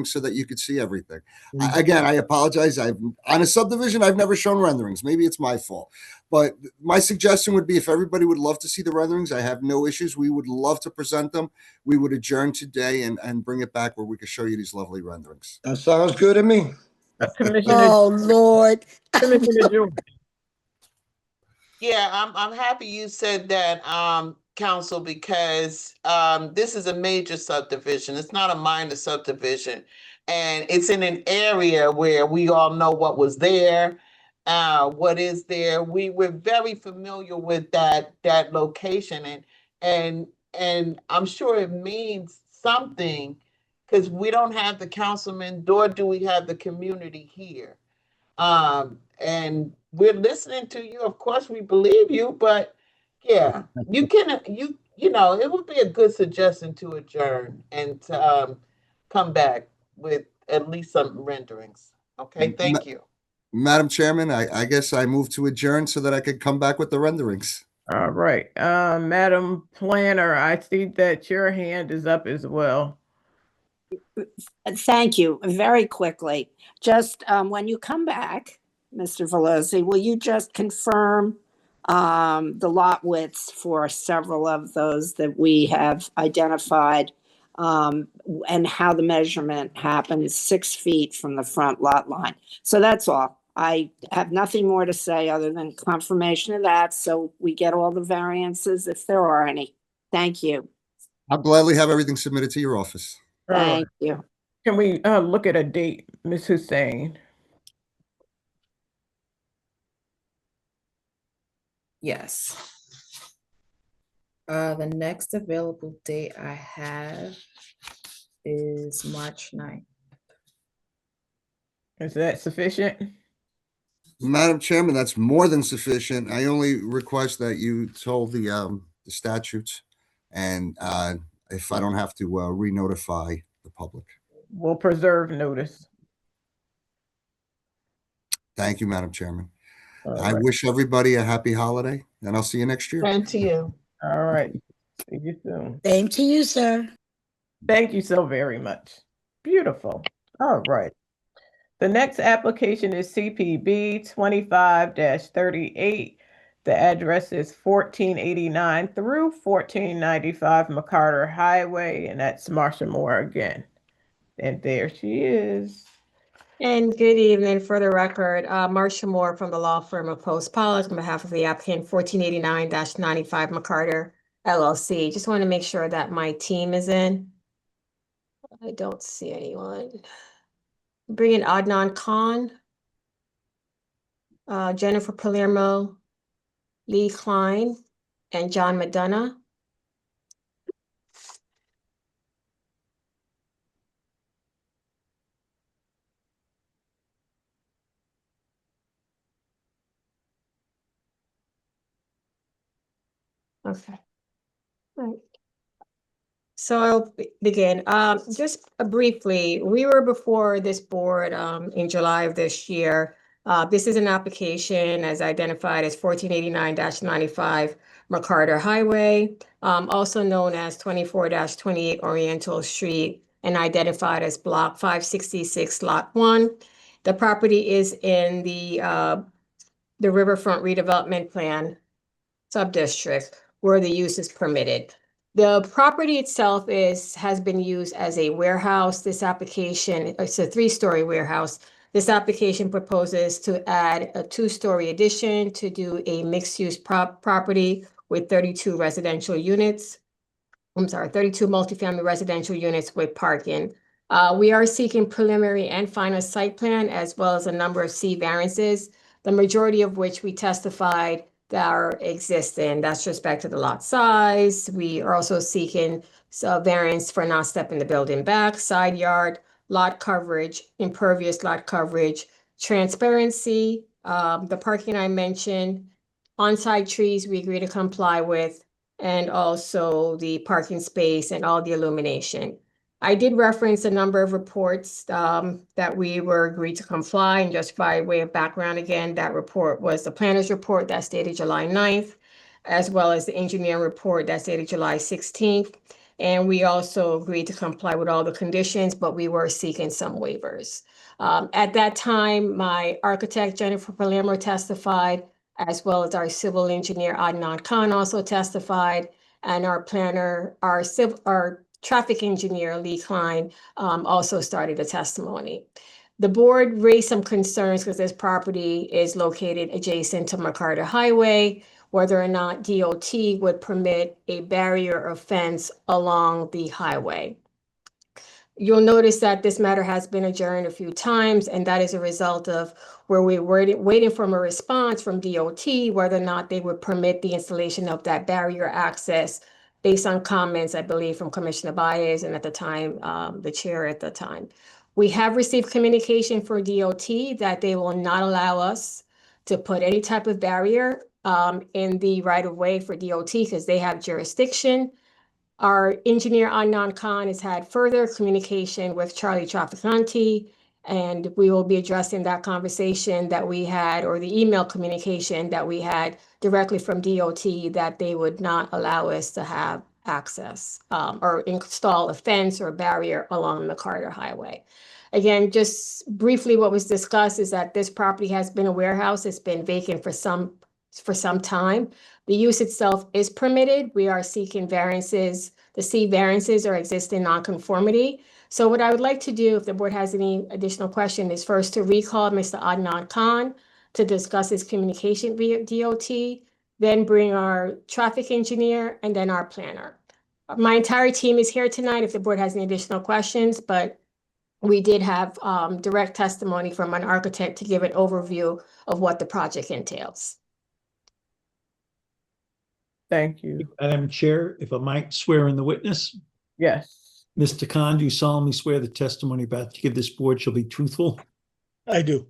renderings so that you could see everything. Again, I apologize. On a subdivision, I've never shown renderings. Maybe it's my fault. But my suggestion would be if everybody would love to see the renderings, I have no issues. We would love to present them. We would adjourn today and bring it back where we could show you these lovely renderings. That sounds good to me. Commissioner, Oh, Lord. Commissioner Jewell. Yeah, I'm happy you said that, Council, because this is a major subdivision. It's not a minor subdivision. And it's in an area where we all know what was there, what is there. We're very familiar with that location, and I'm sure it means something because we don't have the councilman, nor do we have the community here. And we're listening to you. Of course, we believe you, but yeah, you can, you know, it would be a good suggestion to adjourn and to come back with at least some renderings. Okay, thank you. Madam Chairman, I guess I move to adjourn so that I could come back with the renderings. All right. Madam Planner, I see that your hand is up as well. Thank you. Very quickly. Just when you come back, Mr. Velosi, will you just confirm the lot widths for several of those that we have identified and how the measurement happens 6 feet from the front lot line? So that's all. I have nothing more to say other than confirmation of that. So we get all the variances if there are any. Thank you. I'll gladly have everything submitted to your office. Thank you. Can we look at a date, Ms. Hussein? Yes. The next available date I have is March 9th. Is that sufficient? Madam Chairman, that's more than sufficient. I only request that you told the statutes and if I don't have to re-notify the public. We'll preserve notice. Thank you, Madam Chairman. All I right. wish everybody a happy holiday, and I'll see you next year. And to you. All right. See you soon. Same to you, sir. Thank you so very much. Beautiful. All right. The next application is CPB 25-38. The address is 1489 through 1495 McCarter Highway, and that's Marsha Moore again. And there she is. And good evening. For the record, Marsha Moore from the law firm of Post Pollock on behalf of the applicant 1489-95 McCarter LLC. Just want to make sure that my team is in. I don't see anyone. Bring in Adnan Khan, Jennifer Palermo, Lee Klein, and John McDonough. Okay. All right. So I'll begin. Just briefly, we were before this board in July of this year. This is an application as identified as 1489-95 McCarter Highway, also known as 24-28 Oriental Street, and identified as Block 566, Lot 1. The property is in the Riverfront Redevelopment Plan subdistrict where the use is permitted. The property itself has been used as a warehouse. This application, it's a 3-story warehouse. This application proposes to add a 2-story addition to do a mixed-use property with 32 residential units. 32 multifamily residential units with parking. We are seeking preliminary and final site plan as well as a number of C variances, the majority of which we testified that are existing. That's respect to the lot size. We are also seeking variance for not stepping the building back, side yard, lot coverage, impervious lot coverage, transparency, the parking I mentioned, on-site trees we agree to comply with, and also the parking space and all the illumination. I did reference a number of reports that we were agreed to comply, and just by way of background again, that report was the planner's report that's dated July 9th, as well as the engineering report that's dated July 16th. And we also agreed to comply with all the conditions, but we were seeking some waivers. At that time, my architect, Jennifer Palermo, testified, as well as our civil engineer, Adnan Khan, also testified, and our planner, our traffic engineer, Lee Klein, also started the testimony. The board raised some concerns because this property is located adjacent to McCarter Highway, whether or not DOT would permit a barrier or fence along the highway. You'll notice that this matter has been adjourned a few times, and that is a result of where we were waiting for a response from DOT, whether or not they would permit the installation of that barrier access based on comments, I believe, from Commissioner Baez and at the time, the chair at the time. We have received communication for DOT that they will not allow us to put any type of barrier in the right of way for DOT because they have jurisdiction. Our engineer Adnan Khan has had further communication with Charlie Traficante, and we will be addressing that conversation that we had, or the email communication that we had directly from DOT, that they would not allow us to have access or install a fence or barrier along the McCarter Highway. Again, just briefly, what was discussed is that this property has been a warehouse. It's been vacant for some time. The use itself is permitted. We are seeking variances, the C variances or existing nonconformity. So what I would like to do, if the board has any additional question, is first to recall Mr. Adnan Khan to discuss his communication via DOT, then bring our traffic engineer and then our planner. My entire team is here tonight if the board has any additional questions, but we did have direct testimony from an architect to give an overview of what the project entails. Thank you. Madam Chair, if I might swear in the witness. Yes. Mr. Khan, do you solemnly swear the testimony about to give this board shall be truthful? I do.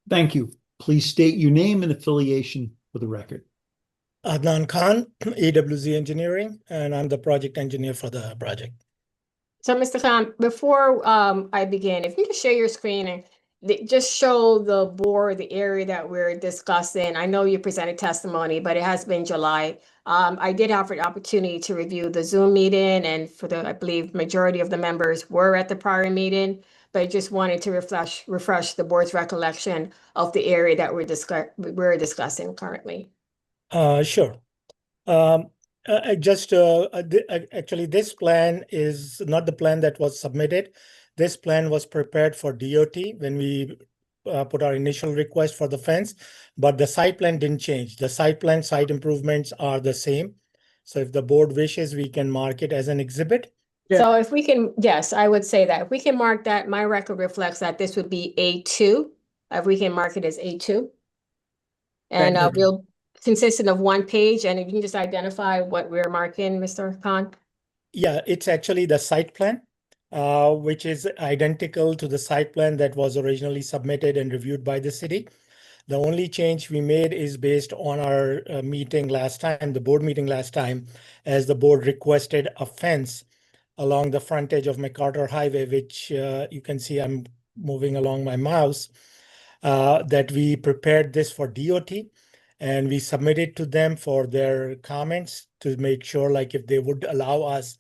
Thank you. Please state your name and affiliation for the record. Adnan Khan, AWZ Engineering, and I'm the project engineer for the project. So, Mr. Khan, before I begin, if you could share your screen and just show the board the area that we're discussing. I know you presented testimony, but it has been July. I did have an opportunity to review the Zoom meeting, and for the, I believe, majority of the members were at the prior meeting, but I just wanted to refresh the board's recollection of the area that we're discussing currently. Sure. Actually, this plan is not the plan that was submitted. This plan was prepared for DOT when we put our initial request for the fence, but the site plan didn't change. The site plan, site improvements are the same. So if the board wishes, we can mark it as an exhibit. Yeah. So if we can, yes, I would say that. If we can mark that, my record reflects that this would be A2. If we can mark it as A2. And Thank you. we'll consistent of one page, and if you can just identify what we're marking, Mr. Khan. Yeah, it's actually the site plan, which is identical to the site plan that was originally submitted and reviewed by the city. The only change we made is based on our meeting last time, the board meeting last time, as the board requested a fence along the frontage of McCarter Highway, which you can see I'm moving along my mouse, that we prepared this for DOT. And we submitted to them for their comments to make sure, like, if they would allow us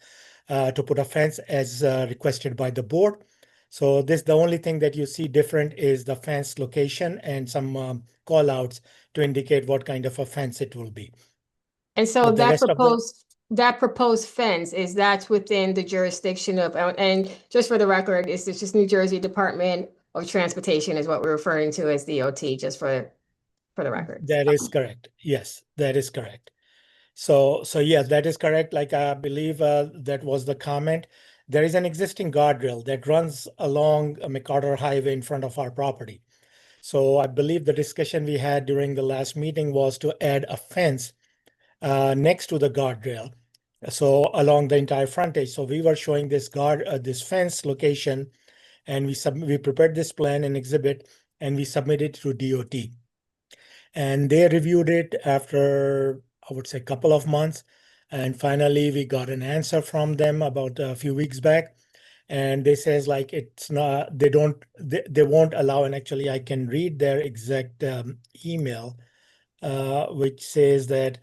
to put a fence as requested by the board. So the only thing that you see different is the fence location and some call outs to indicate what kind of a fence it will be. And so But the that rest of the- proposed fence, is that within the jurisdiction of, and just for the record, it's just New Jersey Department of Transportation is what we're referring to as DOT, just for the record. That is correct. Yes, that is correct. So yes, that is correct. Like, I believe that was the comment. There is an existing guardrail that runs along McCarter Highway in front of our property. So I believe the discussion we had during the last meeting was to add a fence next to the guardrail, so along the entire frontage. So we were showing this this fence location, and we prepared this plan and exhibit, and we submitted to DOT. And they reviewed it after, I would say, a couple of months. And finally, we got an answer from them about a few weeks back. And they says, like, it's not, they won't allow, and actually I can read their exact email, which says that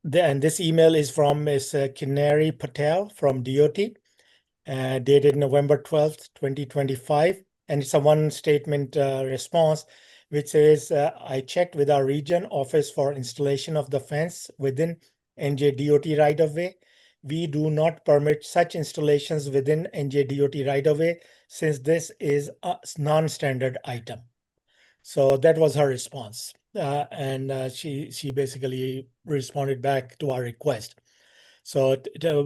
and this email is from Ms. Kinari Patel from DOT, dated November 12th, 2025. And it's a one-statement response, which says, I checked with our region office for installation of the fence within NJ DOT right-of-way. We do not permit such installations within NJ DOT right-of-way since this is a non-standard item. So that was her response. And she basically responded back to our request. So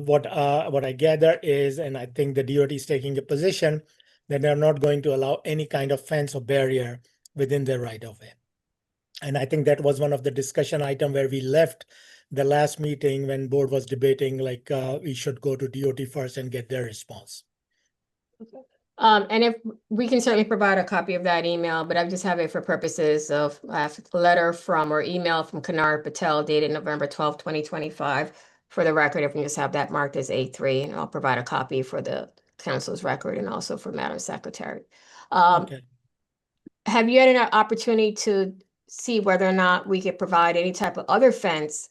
what I gather is, and I think the DOT is taking a position that they're not going to allow any kind of fence or barrier within their right of way. And I think that was one of the discussion item where we left the last meeting when board was debating, like we should go to DOT first and get their response. And if we can certainly provide a copy of that email, but I just have it for purposes of a letter from or email from Kanar Patel dated November 12th, 2025. For the record, if we just have that marked as A3, and I'll provide a copy for the council's record and also for Madam Secretary. Okay. Have you had an opportunity to see whether or not we could provide any type of other fence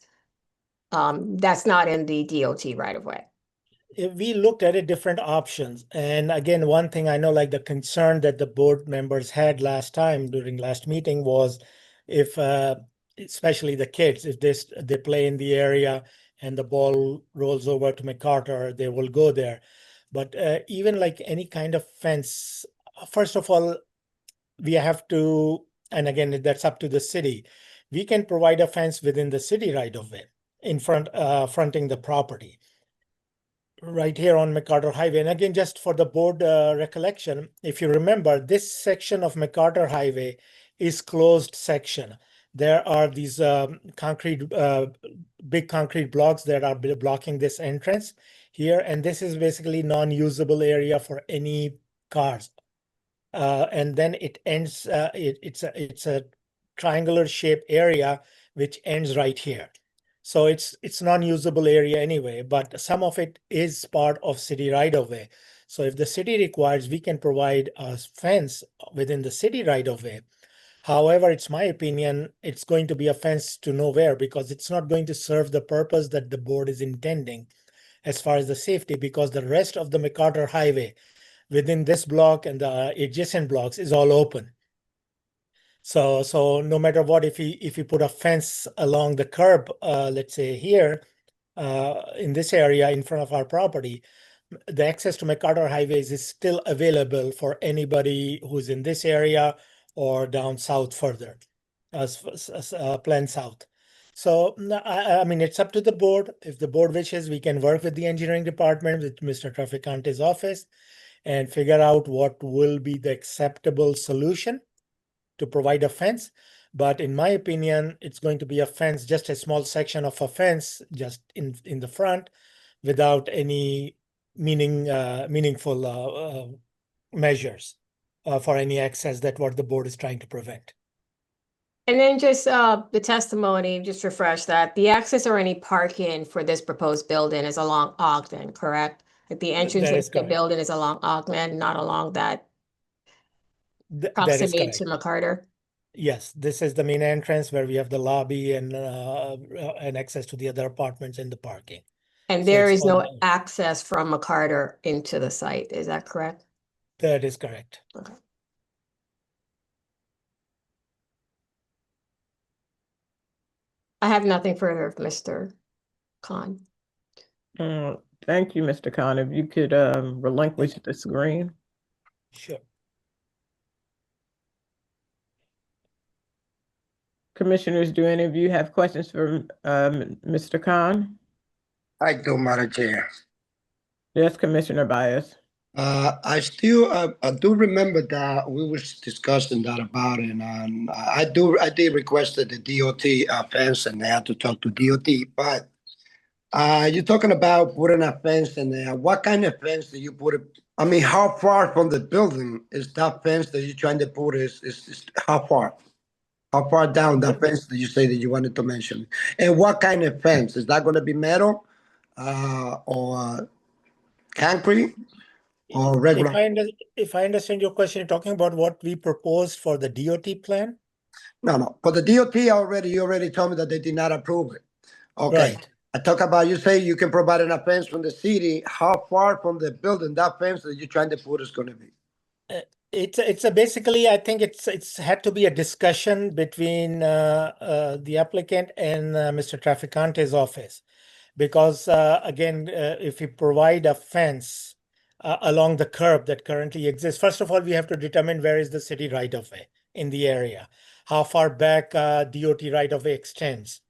that's not in the DOT right of way? We looked at it different options. And again, one thing I know, like the concern that the board members had last time during last meeting was if, especially the kids, if they play in the area and the ball rolls over to McCarter, they will go there. But even like any kind of fence, first of all, we have to, and again, that's up to the city. We can provide a fence within the city right of way in front, fronting the property. Right here on McCarter Highway. And again, just for the board recollection, if you remember, this section of McCarter Highway is closed section. There are these big concrete blocks that are blocking this entrance here. And this is basically non-usable area for any cars. And then it ends, it's a triangular shaped area, which ends right here. So it's non-usable area anyway, but some of it is part of city right-of-way. So if the city requires, we can provide a fence within the city right-of-way. However, it's my opinion, it's going to be a fence to nowhere because it's not going to serve the purpose that the board is intending as far as the safety, because the rest of the McCarter Highway within this block and the adjacent blocks is all open. So no matter what, if you put a fence along the curb, let's say here, in this area in front of our property, the access to McCarter Highways is still available for anybody who's in this area or down south further, plan south. So I mean, it's up to the board. If the board wishes, we can work with the engineering department, with Mr. Traficante's office, and figure out what will be the acceptable solution to provide a fence. But in my opinion, it's going to be a fence, just a small section of a fence just in the front without any meaningful measures for any access that what the board is trying to prevent. And then just the testimony, just refresh that the access or any parking for this proposed building is along Ogden, correct? Like the entrance That is into the correct. building is along Ogden, not along that That is proximity correct. to McCarter? Yes, this is the main entrance where we have the lobby and access to the other apartments and the parking. And So there it's is no all- access from McCarter into the site, is that correct? That is correct. Okay. I have nothing further, Mr. Khan. Thank you, Mr. Khan. If you could relinquish the screen. Sure. Commissioners, do any of you have questions for Mr. Khan? I do, Madam Chair. Yes, Commissioner Bias. I do remember that we was discussing that about it, and I did request the DOT fence, and I had to talk to DOT. But you're talking about putting a fence in there. What kind of fence do you put? I mean, how far from the building is that fence that you're trying to put? Is how far? How far down that fence did you say that you wanted to mention? And what kind of fence? Is that going to be metal or concrete or regular? If I understand your question, you're talking about what we proposed for the DOT plan? No. For the DOT, you already told me that they did not approve it. Okay. Right. I talk about, you say you can provide a fence from the city. How far from the building that fence that you're trying to put is going to be? It's a basically, I think it's had to be a discussion between the applicant and Mr. Traficante's office. Because again, if we provide a fence along the curb that currently exists, first of all, we have to determine where is the city right of way in the area, how far back DOT right of way extends.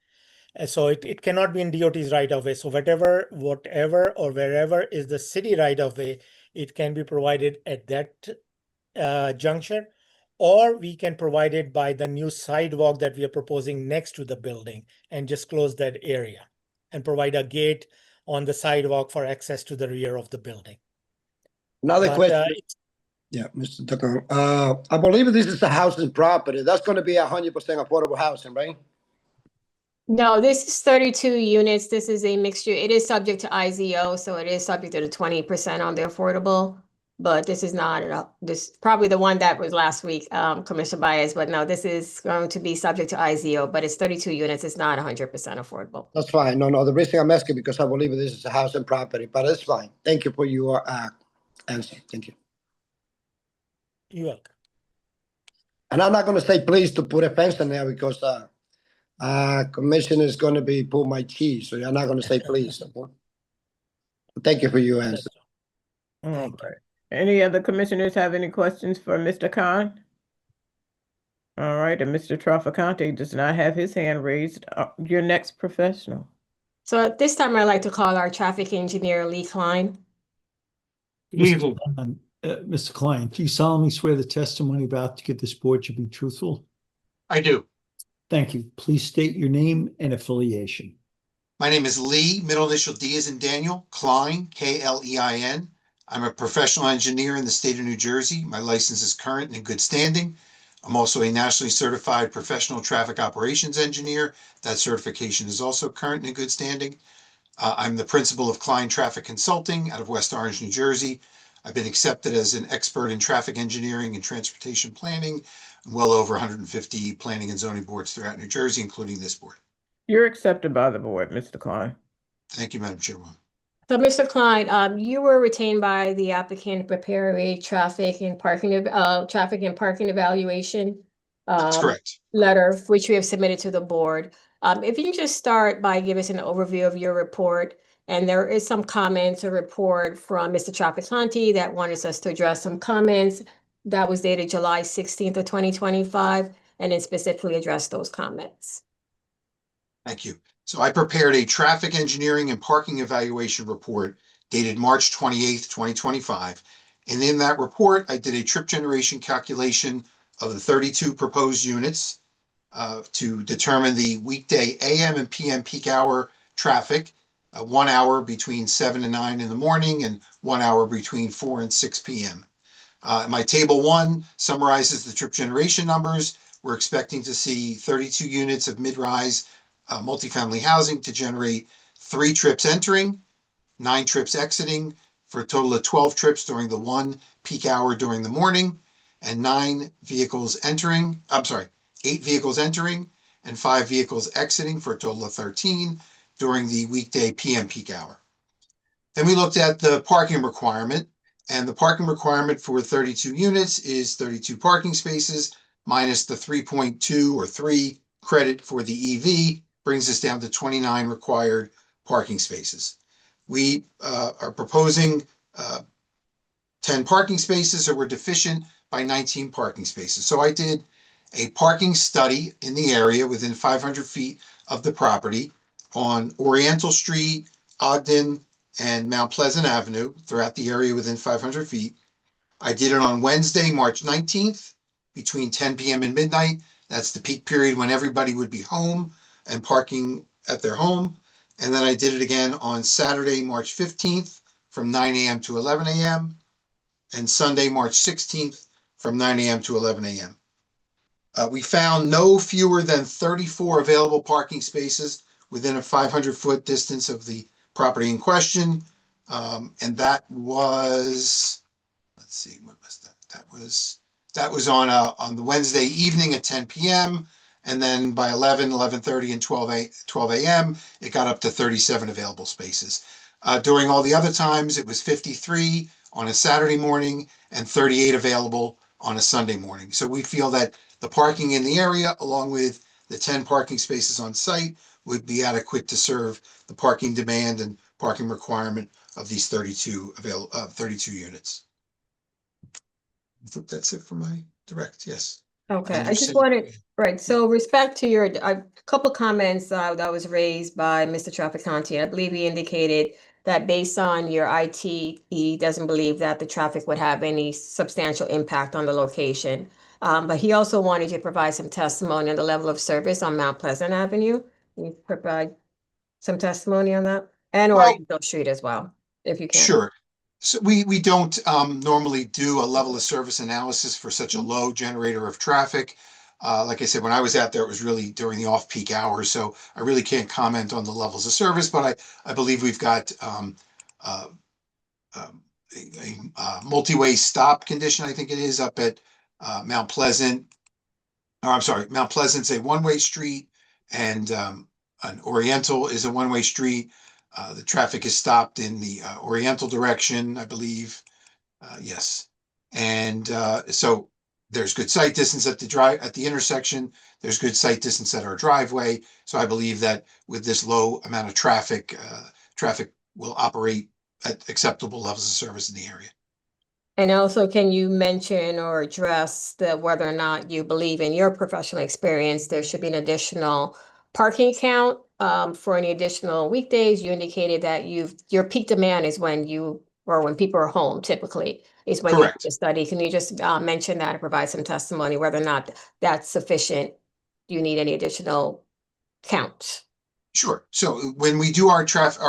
So it cannot be in DOT's right of way. So whatever or wherever is the city right of way, it can be provided at that juncture, or we can provide it by the new sidewalk that we are proposing next to the building and just close that area and provide a gate on the sidewalk for access to the rear of the building. Another But, question. Yeah, Mr. Tucker. I believe this is a housing property. That's going to be 100% affordable housing, right? No, this is 32 units. This is a mixture. It is subject to IZO, so it is subject to the 20% on the affordable. But this is not, this probably the one that was last week, Commissioner Baez, but no, this is going to be subject to IZO, but it's 32 units. It's not 100% affordable. That's fine. No, the reason I'm asking because I believe this is a housing property, but it's fine. Thank you for your answer. Thank you. you're welcome. And I'm not going to say please to put a fence in there because commission is going to be pull my cheese, so you're not going to say please. Okay? Thank you for your answer. All Thank you. right. Any other commissioners have any questions for Mr. Khan? All right, and Mr. Traficante does not have his hand raised. Your next professional. So at this time, I'd like to call our traffic engineer, Lee Klein. Mr. Klein, do you solemnly swear the testimony about to give this board to be truthful? I do. Thank you. Please state your name and affiliation. My name is Lee, middle initial D as in Daniel, Klein, K-L-E-I-N. I'm a professional engineer in the state of New Jersey. My license is current and in good standing. I'm also a nationally certified professional traffic operations engineer. That certification is also current and in good standing. I'm the principal of Klein Traffic Consulting out of West Orange, New Jersey. I've been accepted as an expert in traffic engineering and transportation planning, well over 150 planning and zoning boards throughout New Jersey, including this board. You're accepted by the board, Mr. Klein. Thank you, Madam Chairwoman. So, Mr. Klein, you were retained by the applicant to prepare a traffic and parking evaluation That's correct. letter, which we have submitted to the board. If you can just start by giving us an overview of your report, and there is some comments, a report from Mr. Traficante that wanted us to address some comments that was dated July 16th of 2025, and then specifically address those comments. Thank you. So I prepared a traffic engineering and parking evaluation report dated March 28th, 2025. And in that report, I did a trip generation calculation of the 32 proposed units to determine the weekday AM and PM peak hour traffic, 1 hour between 7 and 9 in the morning and 1 hour between 4 and 6 p.m. My table 1 summarizes the trip generation numbers. We're expecting to see 32 units of mid-rise multifamily housing to generate 3 trips entering, 9 trips exiting, for a total of 12 trips during the 1 peak hour during the morning, and 8 vehicles entering, and 5 vehicles exiting, for a total of 13 during the weekday PM peak hour. Then we looked at the parking requirement, and the parking requirement for 32 units is 32 parking spaces minus the 3.2 or 3 credit for the EV, brings us down to 29 required parking spaces. We are proposing 10 parking spaces, so we're deficient by 19 parking spaces. So I did a parking study in the area within 500 feet of the property on Oriental Street, Ogden, and Mount Pleasant Avenue throughout the area within 500 feet. I did it on Wednesday, March 19th, between 10 p.m. and midnight. That's the peak period when everybody would be home and parking at their home. And then I did it again on Saturday, March 15th from 9 a.m. to 11 a.m. and Sunday, March 16th from 9 a.m. to 11 a.m. We found no fewer than 34 available parking spaces within a 500-foot distance of the property in question. And that was, let's see, what was that? That was on the Wednesday evening at 10 p.m. And then by 11, 11:30, and 12 a.m., it got up to 37 available spaces. During all the other times, it was 53 on a Saturday morning and 38 available on a Sunday morning. So we feel that the parking in the area, along with the 10 parking spaces on site, would be adequate to serve the parking demand and parking requirement of these 32 units. I think that's it for my direct, yes. Okay, And I you're just saying- wanted, right, so respect to your, a couple comments that was raised by Mr. Trafficante. I believe he indicated that based on your IT, he doesn't believe that the traffic would have any substantial impact on the location. But he also wanted you to provide some testimony on the level of service on Mount Pleasant Avenue. Can you provide some testimony on that? And or Well- Eagle Street as well, if you can. Sure. So we don't normally do a level of service analysis for such a low generator of traffic. Like I said, when I was out there, it was really during the off-peak hours, so I really can't comment on the levels of service, but I believe we've got a multi-way stop condition, I think it is, up at Mount Pleasant. Or I'm sorry, Mount Pleasant's a one-way street, and an Oriental is a one-way street. The traffic is stopped in the Oriental direction, I believe. Yes. And so there's good sight distance at the intersection. There's good sight distance at our driveway. So I believe that with this low amount of traffic, traffic will operate at acceptable levels of service in the area. And also, can you mention or address whether or not you believe in your professional experience, there should be an additional parking count for any additional weekdays? You indicated that your peak demand is when people are home typically, is when you have Correct. to study. Can you just mention that and provide some testimony whether or not that's sufficient? Do you need any additional counts? Sure. So when we do our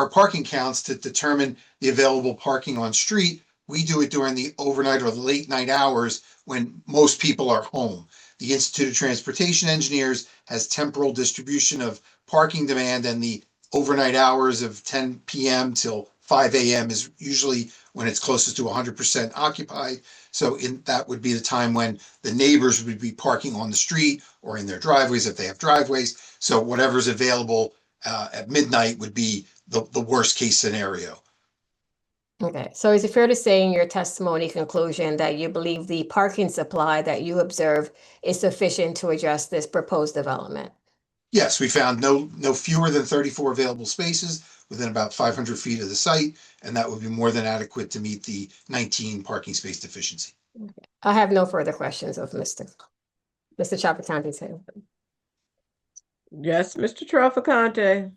parking counts to determine the available parking on street, we do it during the overnight or the late night hours when most people are home. The Institute of Transportation Engineers has temporal distribution of parking demand, and the overnight hours of 10 p.m. till 5 a.m. is usually when it's closest to 100% occupied. So that would be the time when the neighbors would be parking on the street or in their driveways if they have driveways. So whatever's available at midnight would be the worst case scenario. Okay, so is it fair to say in your testimony conclusion that you believe the parking supply that you observe is sufficient to address this proposed development? Yes, we found no fewer than 34 available spaces within about 500 feet of the site, and that would be more than adequate to meet the 19 parking space deficiency. I have no further questions of Mr. Trafficante. Yes, Mr. Trafficante.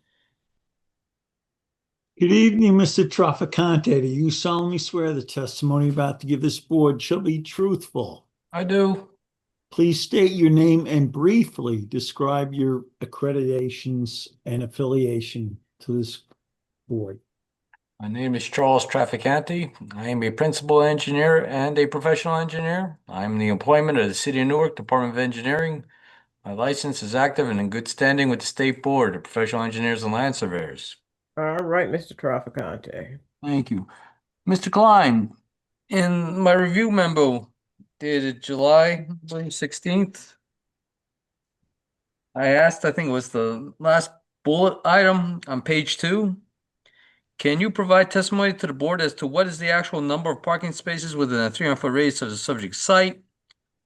Good evening, Mr. Trafficante. Do you solemnly swear the testimony you're about to give this board shall be truthful? I do. Please state your name and briefly describe your accreditations and affiliation to this board. My name is Charles Trafficante. I am a principal engineer and a professional engineer. I am the employment of the City of Newark Department of Engineering. My license is active and in good standing with the State Board of Professional Engineers and Land Surveyors. All right, Mr. Trafficante. Thank you. Mr. Klein, in my review memo dated July 16th, I asked, I think it was the last bullet item on page 2. Can you provide testimony to the board as to what is the actual number of parking spaces within a 300-foot radius of the subject site?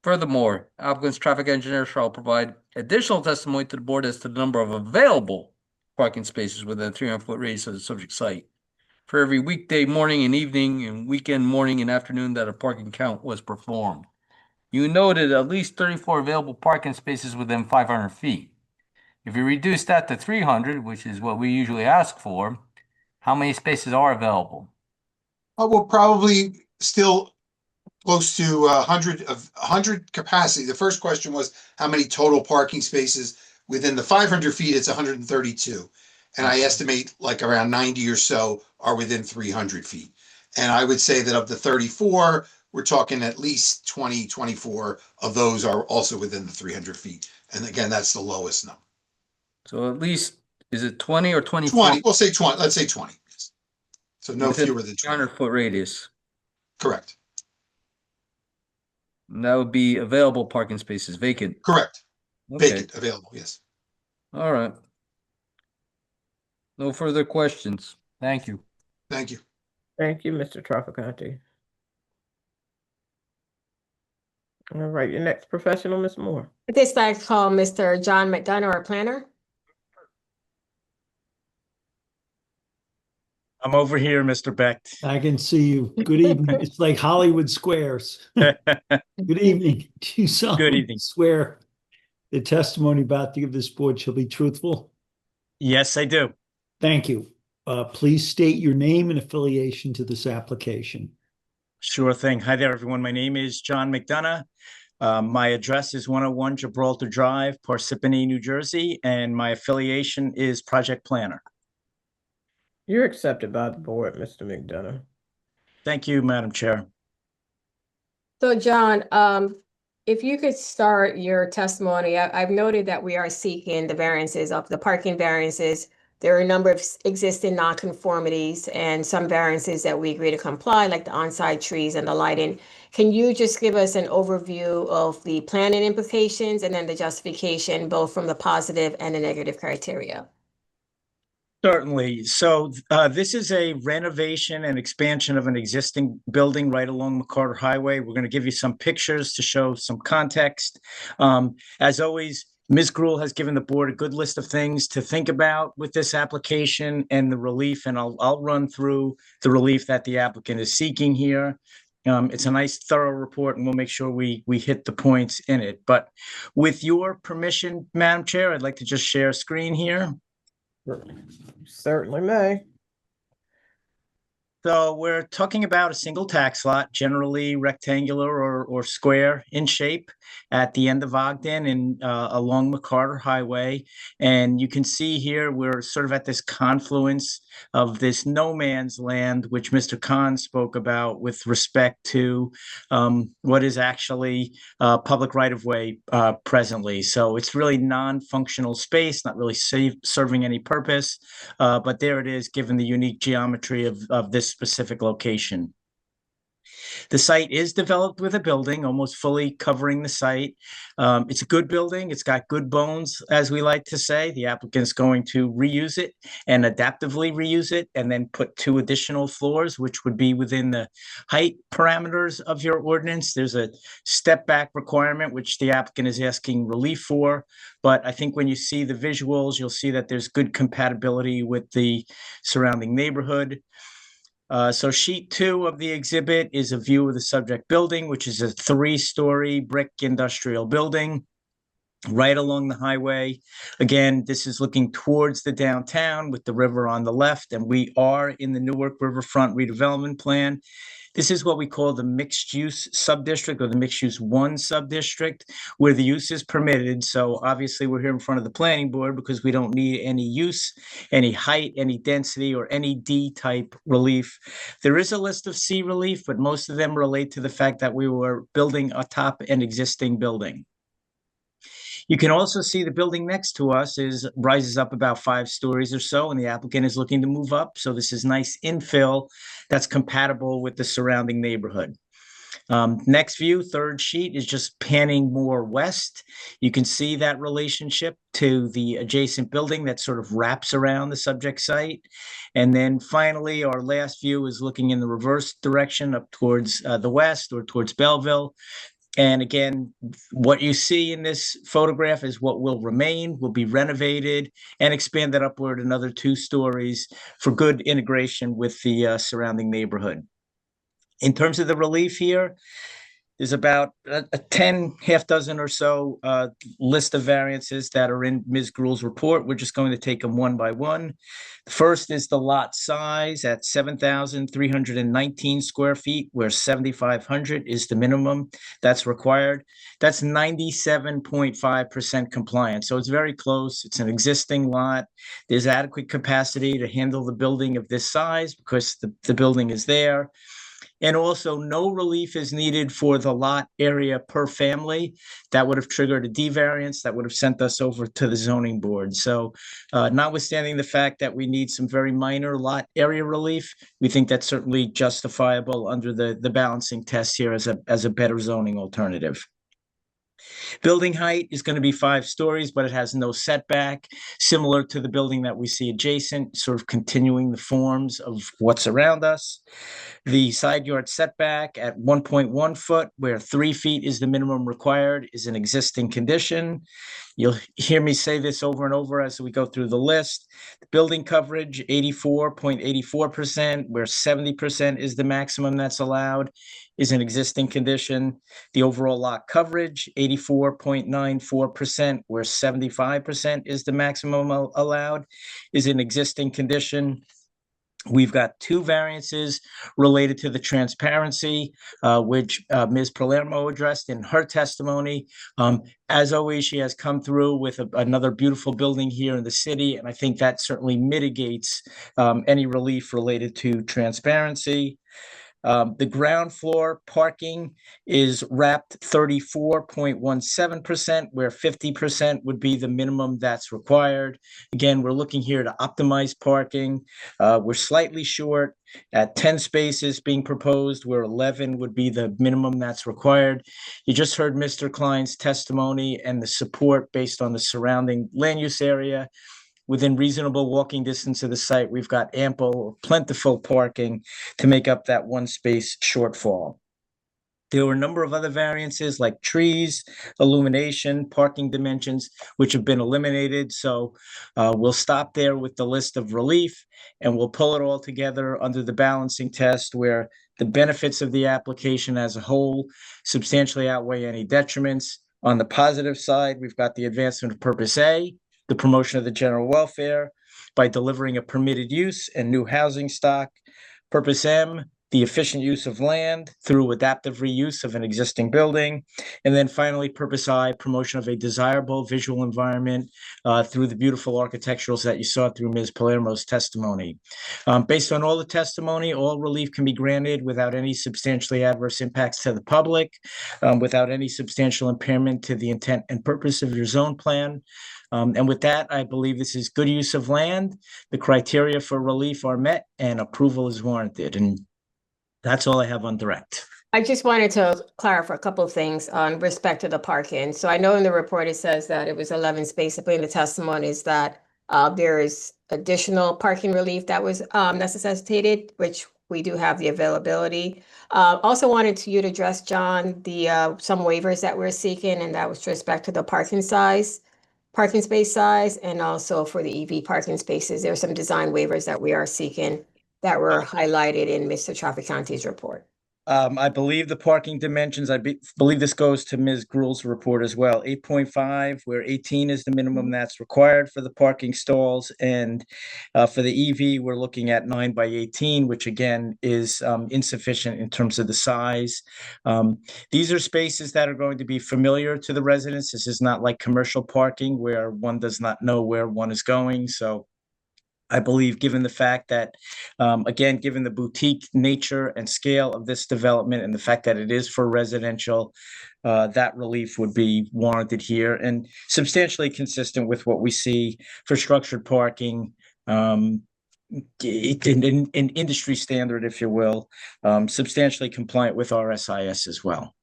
Furthermore, applicant's traffic engineer shall provide additional testimony to the board as to the number of available parking spaces within a 300-foot radius of the subject site for every weekday morning and evening and weekend morning and afternoon that a parking count was performed. You noted at least 34 available parking spaces within 500 feet. If you reduce that to 300, which is what we usually ask for, how many spaces are available? We'll probably still close to 100 capacity. The first question was how many total parking spaces within the 500 feet. It's 132, and I estimate like around 90 or so are within 300 feet. And I would say that of the 34, we're talking at least 24 of those are also within the 300 feet. And again, that's the lowest number. So at least, is it 20 or 24? 20, we'll say 20, let's say 20. So no fewer than 20. 300-foot radius. Correct. And that would be available parking spaces, vacant. Correct. Okay, vacant, available, yes. all right. No further questions. Thank you. Thank you. Thank you, Mr. Trafficante. All right, your next professional, Ms. Moore. At this time, I call Mr. John McDonough, our planner. I'm over here, Mr. Becht. I can see you. Good evening. It's like Hollywood Squares. Good evening. Do you solemnly evening. swear the testimony about to give this board shall be truthful? Yes, I do. Thank you. Please state your name and affiliation to this application. Sure thing. Hi there, everyone. My name is John McDonough. My address is 101 Gibraltar Drive, Parsippany, New Jersey, and my affiliation is Project Planner. You're accepted by the board, Mr. McDonough. Thank you, Madam Chair. So John, if you could start your testimony, I've noted that we are seeking the variances of the parking variances. There are a number of existing nonconformities and some variances that we agree to comply, like the on-site trees and the lighting. Can you just give us an overview of the planning implications and then the justification, both from the positive and the negative criteria? Certainly. So this is a renovation and expansion of an existing building right along McCarter Highway. We're going to give you some pictures to show some context. As always, Ms. Gruhl has given the board a good list of things to think about with this application and the relief, and I'll run through the relief that the applicant is seeking here. It's a nice, thorough report, and we'll make sure we hit the points in it. But with your permission, Madam Chair, I'd like to just share screen here. Certainly may. So we're talking about a single tax lot, generally rectangular or square in shape at the end of Ogden and along McCarter Highway. And you can see here, we're sort of at this confluence of this no man's land, which Mr. Khan spoke about with respect to what is actually public right-of-way presently. So it's really non-functional space, not really serving any purpose, but there it is, given the unique geometry of this specific location. The site is developed with a building almost fully covering the site. It's a good building. It's got good bones, as we like to say. The applicant's going to reuse it and adaptively reuse it and then put 2 additional floors, which would be within the height parameters of your ordinance. There's a step back requirement, which the applicant is asking relief for. But I think when you see the visuals, you'll see that there's good compatibility with the surrounding neighborhood. So sheet 2 of the exhibit is a view of the subject building, which is a 3-story brick industrial building right along the highway. Again, this is looking towards the downtown with the river on the left, and we are in the Newark Riverfront redevelopment plan. This is what we call the mixed-use subdistrict, or the mixed-use 1 subdistrict, where the use is permitted. So obviously, we're here in front of the planning board because we don't need any use, any height, any density, or any D-type relief. There is a list of C relief, but most of them relate to the fact that we were building atop an existing building. You can also see the building next to us rises up about 5 stories or so, and the applicant is looking to move up. So this is nice infill that's compatible with the surrounding neighborhood. Next view, 3rd sheet, is just panning more west. You can see that relationship to the adjacent building that sort of wraps around the subject site. And then finally, our last view is looking in the reverse direction up towards the west or towards Belleville. And again, what you see in this photograph is what will remain, will be renovated and expanded upward another 2 stories for good integration with the surrounding neighborhood. In terms of the relief here, there's about a half dozen or so list of variances that are in Ms. Gruhl's report. We're just going to take them one by one. The first is the lot size at 7,319 square feet, where 7,500 is the minimum that's required. That's 97.5% compliance. So it's very close. It's an existing lot. There's adequate capacity to handle the building of this size because the building is there. And also, no relief is needed for the lot area per family. That would have triggered a D variance that would have sent us over to the zoning board. So notwithstanding the fact that we need some very minor lot area relief, we think that's certainly justifiable under the balancing test here as a better zoning alternative. Building height is going to be 5 stories, but it has no setback, similar to the building that we see adjacent, sort of continuing the forms of what's around us. The side yard setback at 1.1 foot, where 3 feet is the minimum required, is an existing condition. You'll hear me say this over and over as we go through the list. The building coverage, 84.84%, where 70% is the maximum that's allowed, is an existing condition. The overall lot coverage, 84.94%, where 75% is the maximum allowed, is an existing condition. We've got 2 variances related to the transparency, which Ms. Palermo addressed in her testimony. As always, she has come through with another beautiful building here in the city, and I think that certainly mitigates any relief related to transparency. The ground floor parking is wrapped 34.17%, where 50% would be the minimum that's required. Again, we're looking here to optimize parking. We're slightly short at 10 spaces being proposed, where 11 would be the minimum that's required. You just heard Mr. Klein's testimony and the support based on the surrounding land use area. Within reasonable walking distance of the site, we've got ample or plentiful parking to make up that 1 space shortfall. There were a number of other variances like trees, illumination, parking dimensions, which have been eliminated. So we'll stop there with the list of relief, and we'll pull it all together under the balancing test, where the benefits of the application as a whole substantially outweigh any detriments. On the positive side, we've got the advancement of Purpose A, the promotion of the general welfare by delivering a permitted use and new housing stock. Purpose M, the efficient use of land through adaptive reuse of an existing building. And then finally, Purpose I, promotion of a desirable visual environment through the beautiful architecturals that you saw through Ms. Palermo's testimony. Based on all the testimony, all relief can be granted without any substantially adverse impacts to the public, without any substantial impairment to the intent and purpose of your zone plan. And with that, I believe this is good use of land. The criteria for relief are met and approval is warranted. And that's all I have on direct. I just wanted to clarify a couple of things on respect to the parking. So I know in the report it says that it was 11 spaces, but in the testimony is that there is additional parking relief that was necessitated, which we do have the availability. Also wanted you to address, John, the some waivers that we're seeking, and that was with respect to the parking space size, and also for the EV parking spaces. There are some design waivers that we are seeking that were highlighted in Mr. Trafficante's report. I believe the parking dimensions, believe this goes to Ms. Gruhl's report as well, 8.5, where 18 is the minimum that's required for the parking stalls. And for the EV, we're looking at 9 by 18, which again is insufficient in terms of the size. These are spaces that are going to be familiar to the residents. This is not like commercial parking where one does not know where one is going. So I believe, given the fact that, again, given the boutique nature and scale of this development and the fact that it is for residential, that relief would be warranted here and substantially consistent with what we see for structured parking, in industry standard, if you will, substantially compliant with RSIS as well.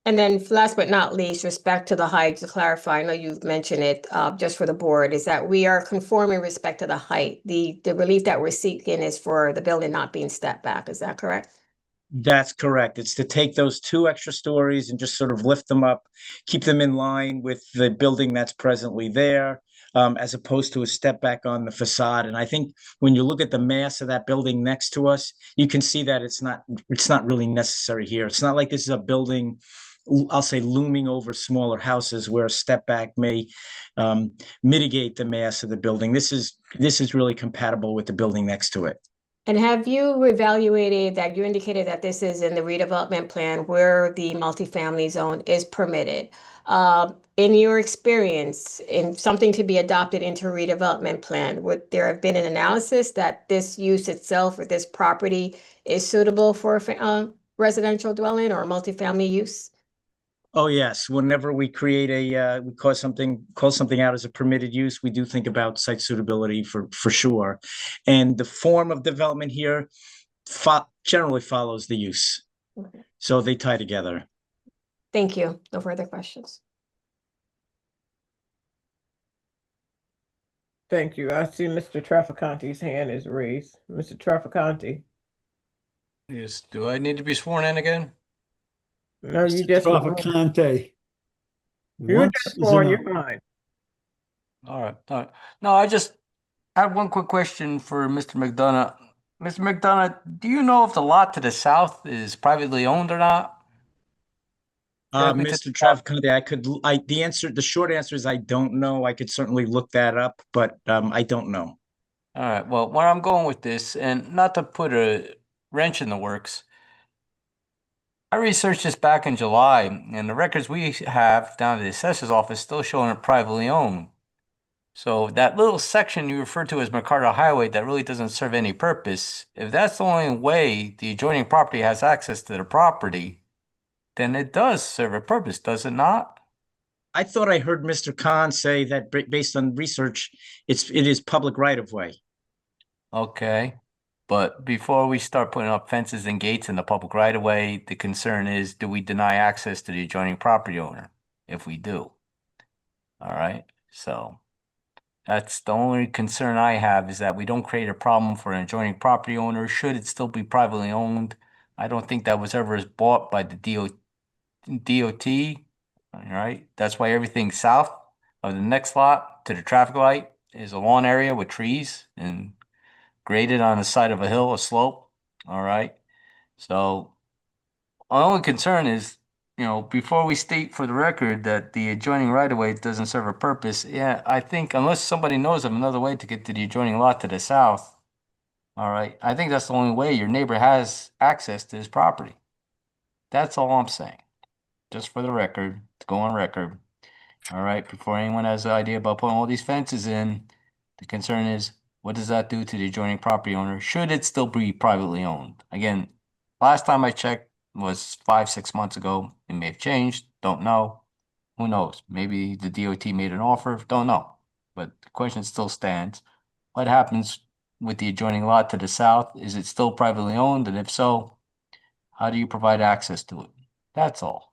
And then last but not least, respect to the height, to clarify, I know you've mentioned it just for the board, is that we are conforming respect to the height. The relief that we're seeking is for the building not being stepped back. Is that correct? That's correct. It's to take those 2 extra stories and just sort of lift them up, keep them in line with the building that's presently there, as opposed to a step back on the facade. And I think when you look at the mass of that building next to us, you can see that it's not really necessary here. It's not like this is a building, I'll say, looming over smaller houses where a step back may mitigate the mass of the building. This is really compatible with the building next to it. And have you evaluated that? You indicated that this is in the redevelopment plan where the multifamily zone is permitted. In your experience, in something to be adopted into a redevelopment plan, would there have been an analysis that this use itself or this property is suitable for a residential dwelling or multifamily use? Oh, yes. Whenever we create we call something out as a permitted use, we do think about site suitability for sure. And the form of development here generally follows the use. Okay. So they tie together. Thank you. No further questions. Thank you. I see Mr. Traficante's hand is raised. Mr. Traficante. Yes, do I need to be sworn in again? No, you Mr. just Traficante. you're Once just is sworn, enough. you're fine. All right, all right. No, I just had one quick question for Mr. McDonough. Mr. McDonough, do you know if the lot to the south is privately owned or not? Directly to Mr. the south? Traficante, the short answer is I don't know. I could certainly look that up, but I don't know. All right, well, where I'm going with this, and not to put a wrench in the works, I researched this back in July, and the records we have down at the assessor's office still showing it privately owned. So that little section you refer to as McCarter Highway that really doesn't serve any purpose, if that's the only way the adjoining property has access to the property, then it does serve a purpose, does it not? I thought I heard Mr. Khan say that based on research, it is public right of way. Okay. But before we start putting up fences and gates in the public right of way, the concern is, do we deny access to the adjoining property owner? If we do. All right. So that's the only concern I have, is that we don't create a problem for an adjoining property owner. Should it still be privately owned? I don't think that was ever bought by the DOT. All right. That's why everything south of the next lot to the traffic light is a lawn area with trees and graded on the side of a hill, a slope. All right. So our only concern is, before we state for the record that the adjoining right of way doesn't serve a purpose, yeah, I think unless somebody knows of another way to get to the adjoining lot to the south, all right, I think that's the only way your neighbor has access to his property. That's all I'm saying. Just for the record, to go on record. All right, before anyone has an idea about putting all these fences in, the concern is, what does that do to the adjoining property owner? Should it still be privately owned? Again, last time I checked was 5-6 months ago. It may have changed. Don't know. Who knows? Maybe the DOT made an offer. Don't know. But the question still stands. What happens with the adjoining lot to the south? Is it still privately owned? And if so, how do you provide access to it? That's all.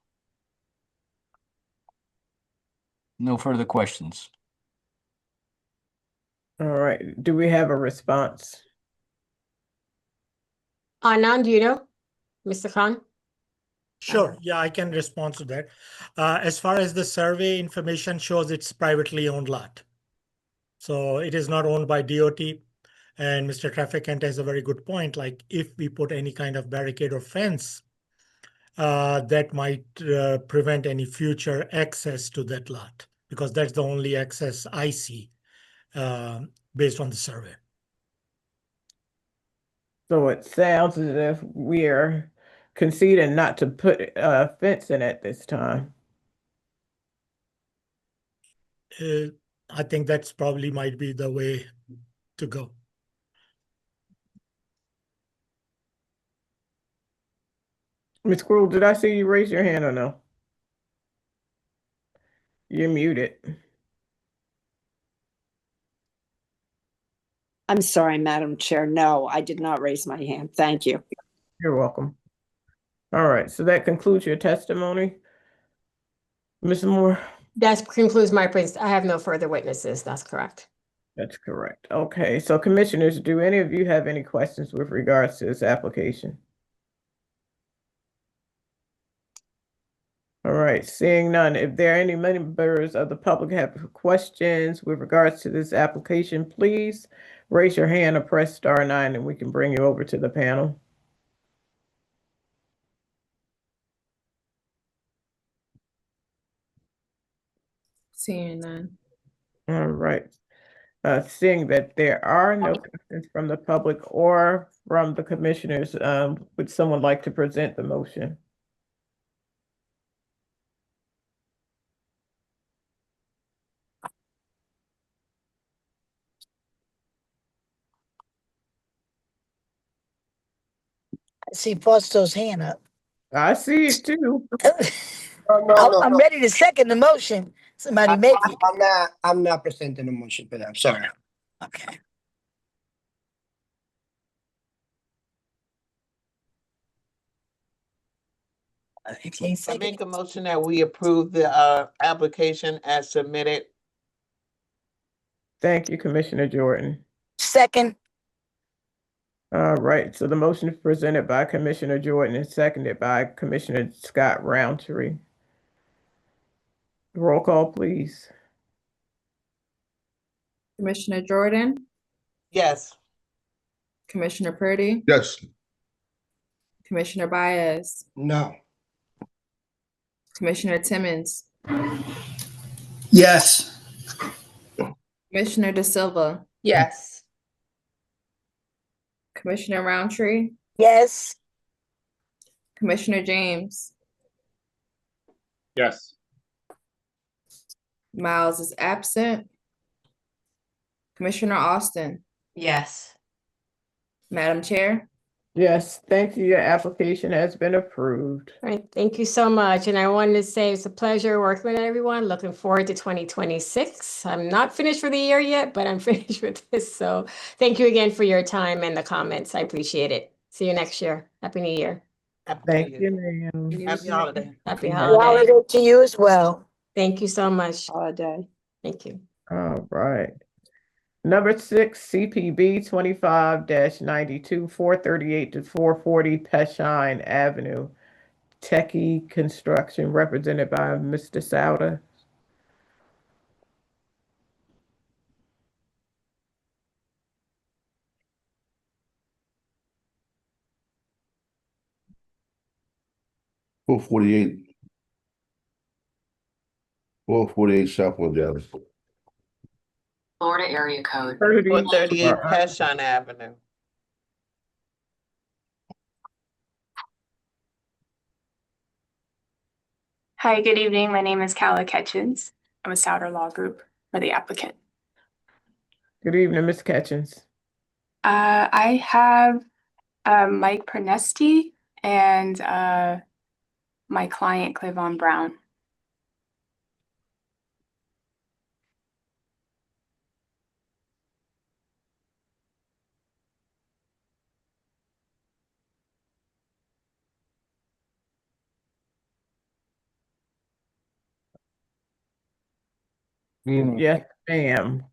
No further questions. All right. Do we have a response? Anand, do you know? Mr. Khan? Sure, yeah, I can respond to that. As far as the survey information shows, it's privately owned lot. So it is not owned by DOT. And Mr. Traficant has a very good point. Like if we put any kind of barricade or fence, that might prevent any future access to that lot, because that's the only access I see based on the survey. So it sounds as if we're conceding not to put a fence in at this time. I think that's probably might be the way to go. Ms. Cruel, did I see you raise your hand or no? You're muted. I'm sorry, Madam Chair. No, I did not raise my hand. Thank you. You're welcome. All right, so that concludes your testimony. Ms. Moore? That concludes my presentation. I have no further witnesses. That's correct. That's correct. Okay, so commissioners, do any of you have any questions with regards to this application? All right, seeing none, if there are any members of the public have questions with regards to this application, please raise your hand or press *9 and we can bring you over to the panel. Seeing none. All right. Seeing that there are no questions from the public or from the commissioners, would someone like to present the motion? I see Fausto's hand up. I see it too. I'm ready to second the motion. Somebody make it. I'm not presenting a motion for that. I'm sorry. Okay. I make a motion that we approve the application as submitted. Thank you, Commissioner Jordan. Second. All right, so the motion is presented by Commissioner Jordan and seconded by Commissioner Scott Roundtree. Roll call, please. Commissioner Jordan, Yes. Commissioner Purdy, Yes. Commissioner Baez, No. Commissioner Timmons, Yes. Commissioner Da Silva, Yes. Commissioner Roundtree, Yes. Commissioner James. Yes. Miles is absent. Commissioner Austin, Yes. Madam Chair. Yes, thank you. Your application has been approved. All right, thank you so much. And I wanted to say it's a pleasure working with everyone. Looking forward to 2026. I'm not finished for the year yet, but I'm finished with this. So thank you again for your time and the comments. I appreciate it. See you next year. Happy New Year. Thank you, ma'am. Happy holiday. Happy Happy holiday. holiday to you as well. Thank you so much. Holiday. Thank you. All right. Number 6, CPB 25-92, 438 to 440 Peshine Avenue. Techie Construction, represented by Mr. Souter. Four 448 Southwood Avenue. Florida area code. 438 Peshine Avenue. Hi, good evening. My name is Kala Ketchens. I'm a Souter Law Group for the applicant. Good evening, Ms. Ketchens. I have Mike Pernesti and my client, Clavon Brown. Yes, ma'am.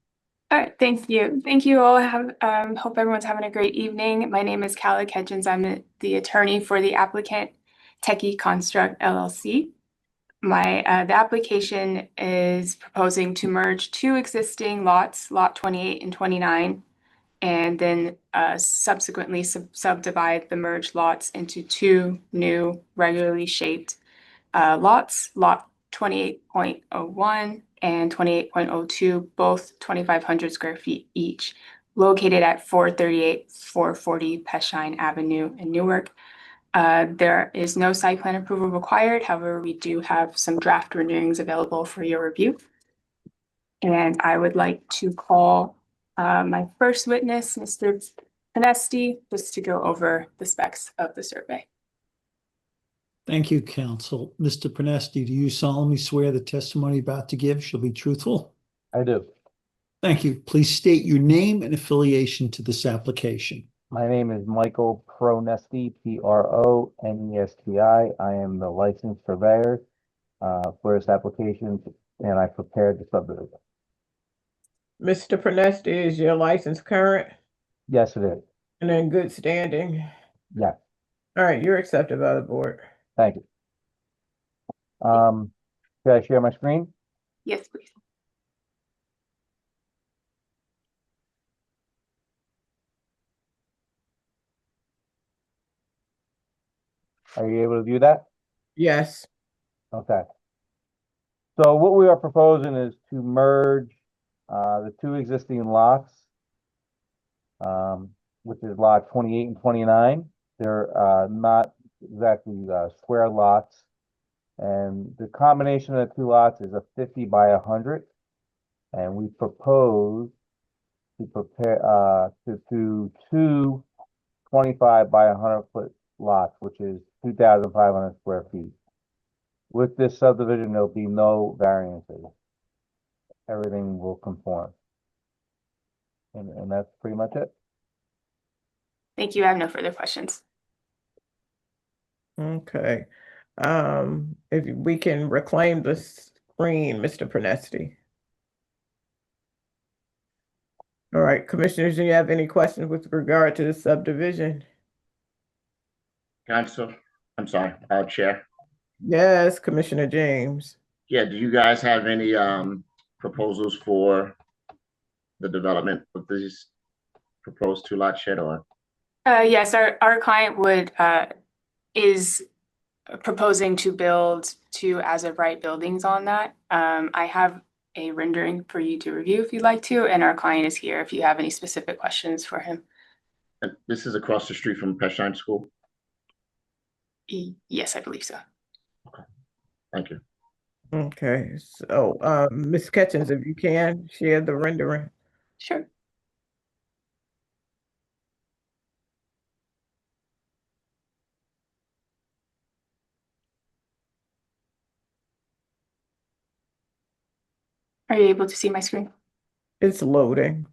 All right, thank you. Thank you all. Hope everyone's having a great evening. My name is Kala Ketchens. I'm the attorney for the applicant, Techie Construct LLC. The application is proposing to merge two existing lots, lot 28 and 29, and then subsequently subdivide the merged lots into two new regularly shaped lots, lot 28.01 and 28.02, both 2,500 square feet each, located at 438, 440 Peshine Avenue in Newark. There is no site plan approval required. However, we do have some draft renderings available for your review. And I would like to call my first witness, Mr. Pernesti, just to go over the specs of the survey. Thank you, counsel. Mr. Pernesti, do you solemnly swear the testimony about to give shall be truthful? I do. Thank you. Please state your name and affiliation to this application. My name is Michael Pronesti, Pronesti. I am the licensed surveyor for this application, and I prepared the subdivision. Mr. Pernesti, is your license current Yes, it is. and in good standing? Yes. All right, you're accepted by the board. Thank you. Should I share my screen? Yes, please. Are you able to view that? Yes. Okay. So what we are proposing is to merge the two existing lots, which is lot 28 and 29. They're not exactly square lots. And the combination of the two lots is a 50 by 100. And we propose to prepare to two 25 by 100 foot lots, which is 2,500 square feet. With this subdivision, there'll be no variances. Everything will conform. And that's pretty much it. Thank you. I have no further questions. Okay. If we can reclaim the screen, Mr. Pernesti. All right, commissioners, do you have any questions with regard to the subdivision? I'm sorry, Chair. Yes, Commissioner James. Yeah, do you guys have any proposals for the development of these proposed 2-lot shed or? Yes, our client is proposing to build 2 as-of-right buildings on that. I have a rendering for you to review if you'd like to, and our client is here if you have any specific questions for him. This is across the street from Peshine School? Yes, I believe so. Thank you. Okay, so Ms. Catchings, if you can share the rendering. Sure. Are you able to see my screen? It's loading.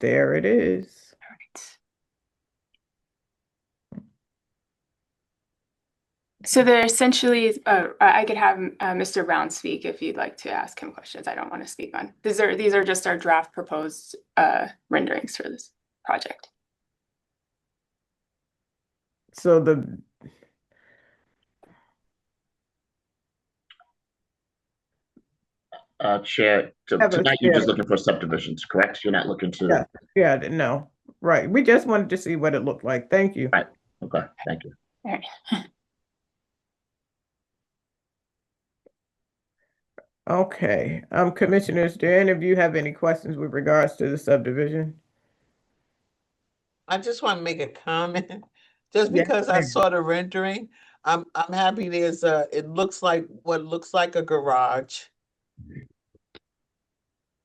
There it is. All right. So they're essentially, I could have Mr. Brown speak if you'd like to ask him questions. I don't want to speak on. These are just our draft proposed renderings for this project. So the Chair, tonight you're just looking for subdivisions, correct? You're not looking to. yeah, no, right. We just wanted to see what it looked like. Thank you. Right. Okay. Thank you. All right. Okay, commissioners, do any of you have any questions with regards to the subdivision? I just want to make a comment. Just Yes, because I ma'am. saw the rendering, I'm happy there's it looks like what looks like a garage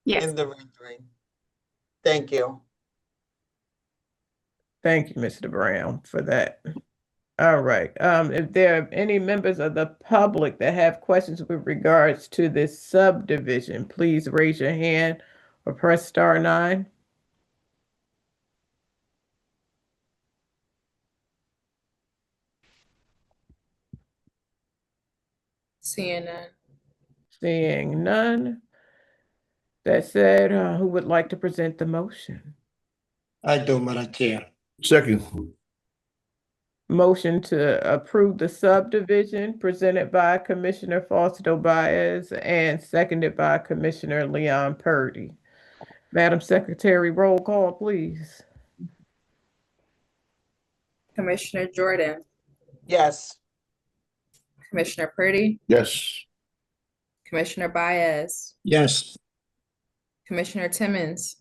Yes. in the rendering. Thank you. Thank you, Mr. Brown, for that. All right, if there are any members of the public that have questions with regards to this subdivision, please raise your hand or press *9. Seeing none. Seeing none. That said, who would like to present the motion? I do, Madam Chair. Second. Motion to approve the subdivision presented by Commissioner Fausto Baez and seconded by Commissioner Leon Purdy. Madam Secretary, roll call, please. Commissioner Jordan, Yes. Commissioner Purdy, Yes. Commissioner Baez, Yes. Commissioner Timmons,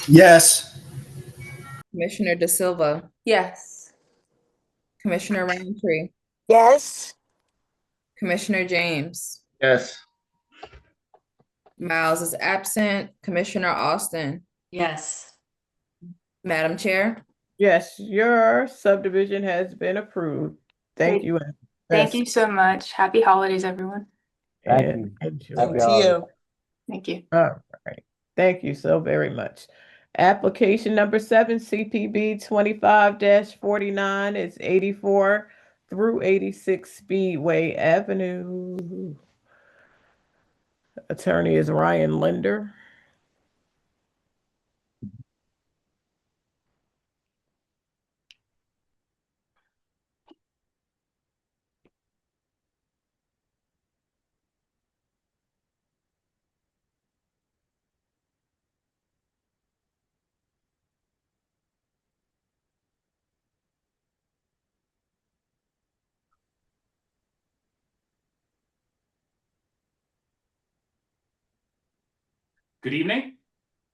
Yes. Commissioner Da Silva, Yes. Commissioner Roundtree, Yes. Commissioner James. Yes. Miles is absent. Commissioner Austin. Yes. Madam Chair. Yes, your subdivision has been approved. Thank Great. you. Thank you so much. Happy holidays, everyone. Thank you. Enjoy. Happy To holidays. you. Thank you. All right. Thank you so very much. Application number 7, CPB 25-49 is 84 through 86 Speedway Avenue. Attorney is Ryan Linder. Good evening.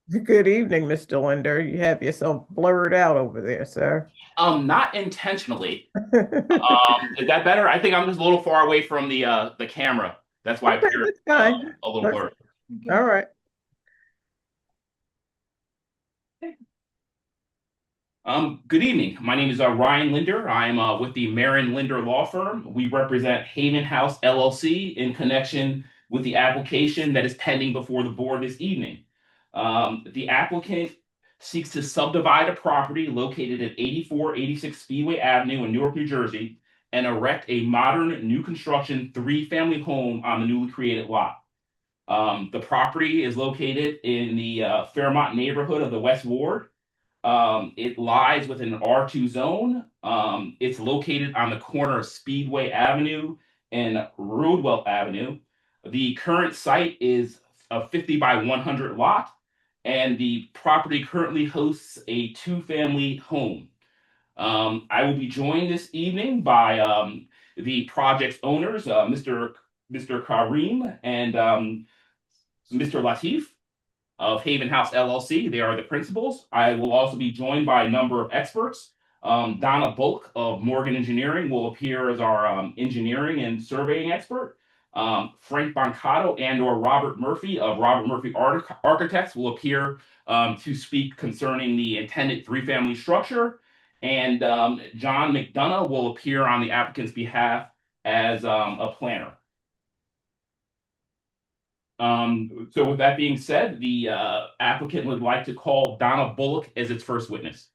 Good evening, Mr. Linder. You have yourself blurred out over there, sir. Not intentionally. Is that better? I think I'm just a little far away from the camera. That's why Okay, I appear that's fine. a little blurred. All right. Good evening. My name is Ryan Linder. I'm with the Marin Linder Law Firm. We represent Haven House LLC in connection with the application that is pending before the board this evening. The applicant seeks to subdivide a property located at 8486 Speedway Avenue in Newark, New Jersey, and erect a modern new construction 3-family home on the newly created lot. The property is located in the Fairmont neighborhood of the West Ward. It lies within an R2 zone. It's located on the corner of Speedway Avenue and Roadwell Avenue. The current site is a 50 by 100 lot, and the property currently hosts a two-family home. I will be joined this evening by the project's owners, Mr. Kareem and Mr. Latif of Haven House LLC. They are the principals. I will also be joined by a number of experts. Donna Bulk of Morgan Engineering will appear as our engineering and surveying expert. Frank Boncato and or Robert Murphy of Robert Murphy Architects will appear to speak concerning the intended three-family structure. And John McDonough will appear on the applicant's behalf as a planner. So with that being said, the applicant would like to call Donna Bullock as its first witness.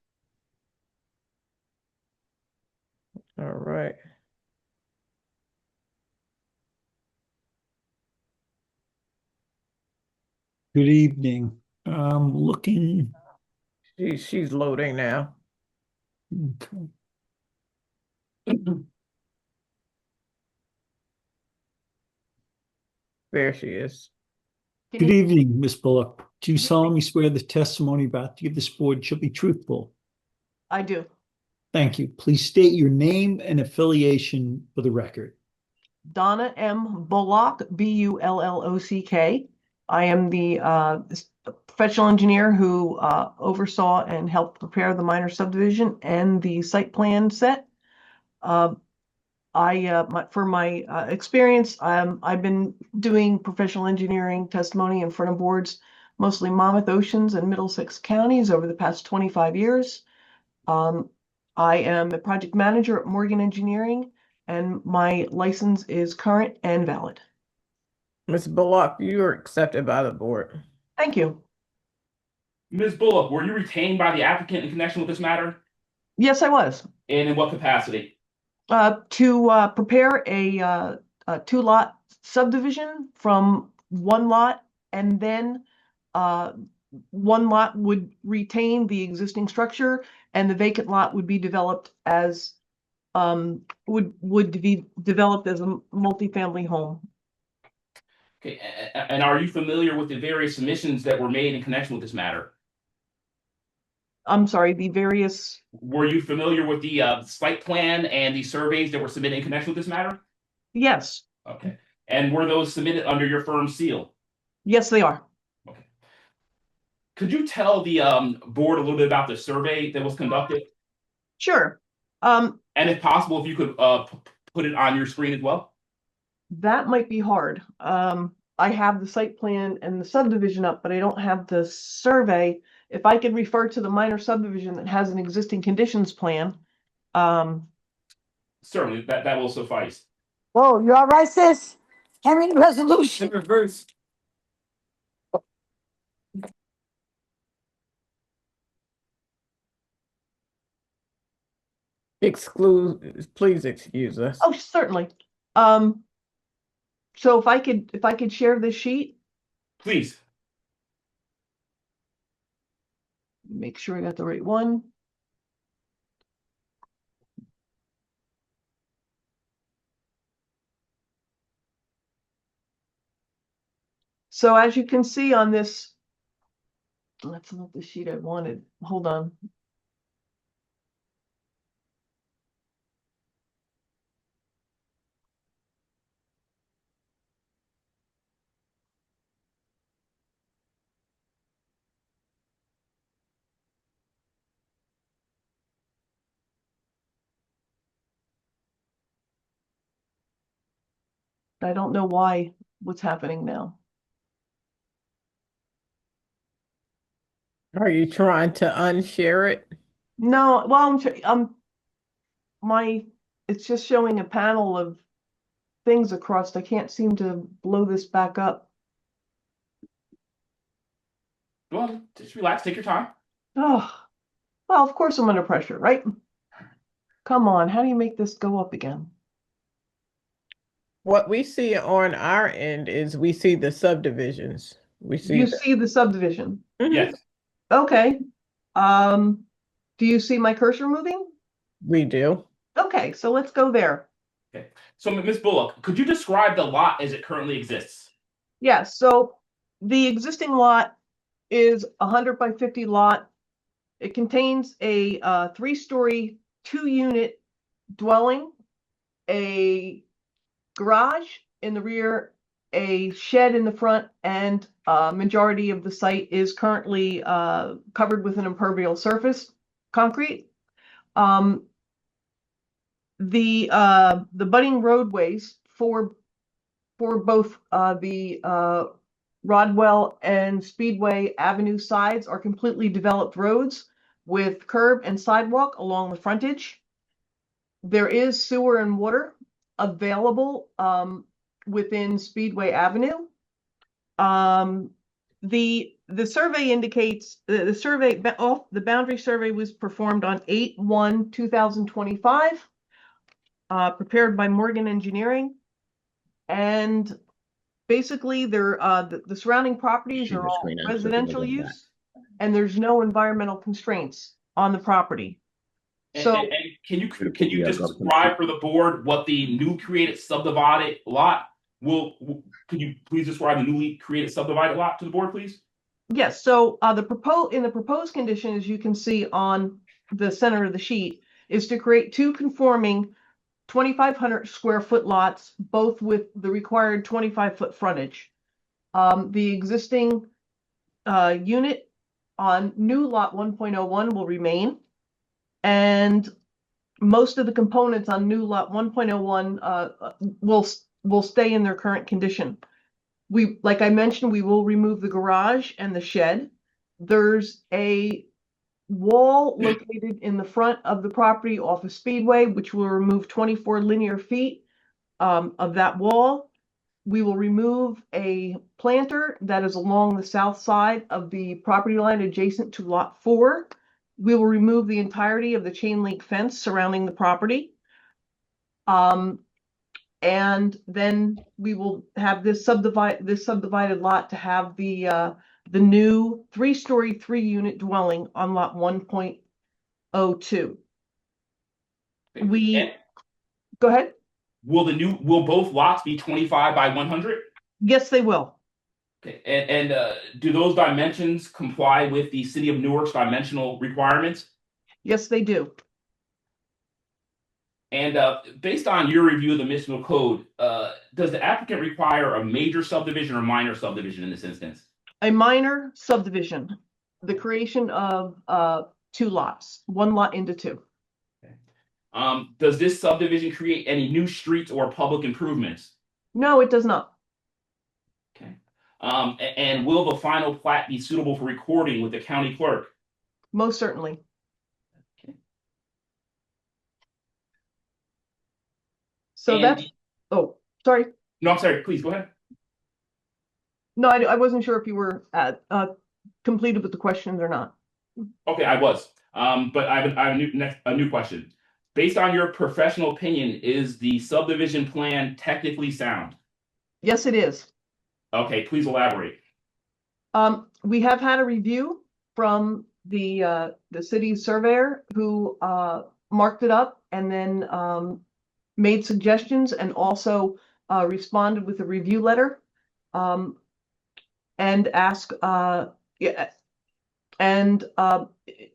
All right. Good evening. Looking. She's loading now. Okay. There she is. Good evening, Ms. Bullock. Do you solemnly swear the testimony about to give this board shall be truthful? I do. Thank you. Please state your name and affiliation for the record. Donna M. Bullock, Bullock. I am the professional engineer who oversaw and helped prepare the minor subdivision and the site plan set. For my experience, I've been doing professional engineering testimony in front of boards, mostly Monmouth, Oceans, and Middlesex counties over the past 25 years. I am a project manager at Morgan Engineering, and my license is current and valid. Ms. Bullock, you are accepted by the board. Thank you. Ms. Bullock, were you retained by the applicant in connection with this matter? Yes, I was. And in what capacity? To prepare a two-lot subdivision from one lot, and then one lot would retain the existing structure, and the vacant lot would be developed as would be developed as a multifamily home. Okay, and are you familiar with the various submissions that were made in connection with this matter? I'm sorry, the various. Were you familiar with the site plan and the surveys that were submitted in connection with this matter? Yes. Okay. And were those submitted under your firm's seal? Yes, they are. Okay. Could you tell the board a little bit about the survey that was conducted? Sure. And if possible, if you could put it on your screen as well? That might be hard. I have the site plan and the subdivision up, but I don't have the survey. If I could refer to the minor subdivision that has an existing conditions plan. Certainly, that will suffice. Whoa, you all right, sis? Hand me the resolution. In reverse. Please excuse us. Oh, certainly. So if I could share this sheet. Please. Make sure I got the right one. So as you can see on this, that's not the sheet I wanted. Hold on. I don't know what's happening now. Are you trying to unshare it? No, well, it's just showing a panel of things across. I can't seem to blow this back up. Well, just relax, take your time. Oh, well, of course I'm under pressure, right? Come on, how do you make this go up again? What we see on our end is we see the subdivisions. We see You the- see the subdivision? Mhm. Yes, Okay. Do you see my cursor moving? We do. Okay, so let's go there. okay. So Ms. Bullock, could you describe the lot as it currently exists? Yeah, so the existing lot is 100 by 50 lot. It contains a 3-story, 2-unit dwelling, a garage in the rear, a shed in the front, and majority of the site is currently covered with an impermeable surface, concrete. The budding roadways for both the Rodwell and Speedway Avenue sides are completely developed roads with curb and sidewalk along the frontage. There is sewer and water available within Speedway Avenue. The survey indicates the boundary survey was performed on 8/1/2025, prepared by Morgan Engineering, and basically the surrounding properties Share are the all screen and flip it residential like that. use, and there's no environmental constraints on the property. And, So and can you just describe for the board what the new created subdivided lot could you please describe the newly created subdivided lot to the board, please? yes, so the proposed condition, as you can see on the center of the sheet, is to create 2 conforming 2,500 square foot lots, both with the required 25-foot frontage. The existing unit on new lot 1.01 will remain, and most of the components on new lot 1.01 will stay in their current condition. Like I mentioned, we will remove the garage and the shed. There's a wall located in the front of the property off of Speedway, which will remove 24 linear feet of that wall. We will remove a planter that is along the south side of the property line adjacent to lot 4. We will remove the entirety of the chain link fence surrounding the property. And then we will have this subdivided lot to have the new 3-story, 3-unit dwelling on lot 1.02. Go ahead. Will both lots be 25 by 100? Yes, they will. Okay. And do those dimensions comply with the City of Newark's dimensional requirements? Yes, they do. And based on your review of the municipal code, does the applicant require a major subdivision or minor subdivision in this instance? A minor subdivision, the creation of 2 lots, 1 lot into 2. Does this subdivision create any new streets or public improvements? No, it does not. Okay. And will the final plat be suitable for recording with the county clerk? Most certainly. Okay. So that's, oh, sorry. No, I'm sorry. Please go ahead. No, I wasn't sure if you were completed with the questions or not. Okay, I was. But I have a new question. Based on your professional opinion, is the subdivision plan technically sound? Yes, it is. Okay, please elaborate. We have had a review from the city surveyor who marked it up and then made suggestions and also responded with a review letter and asked and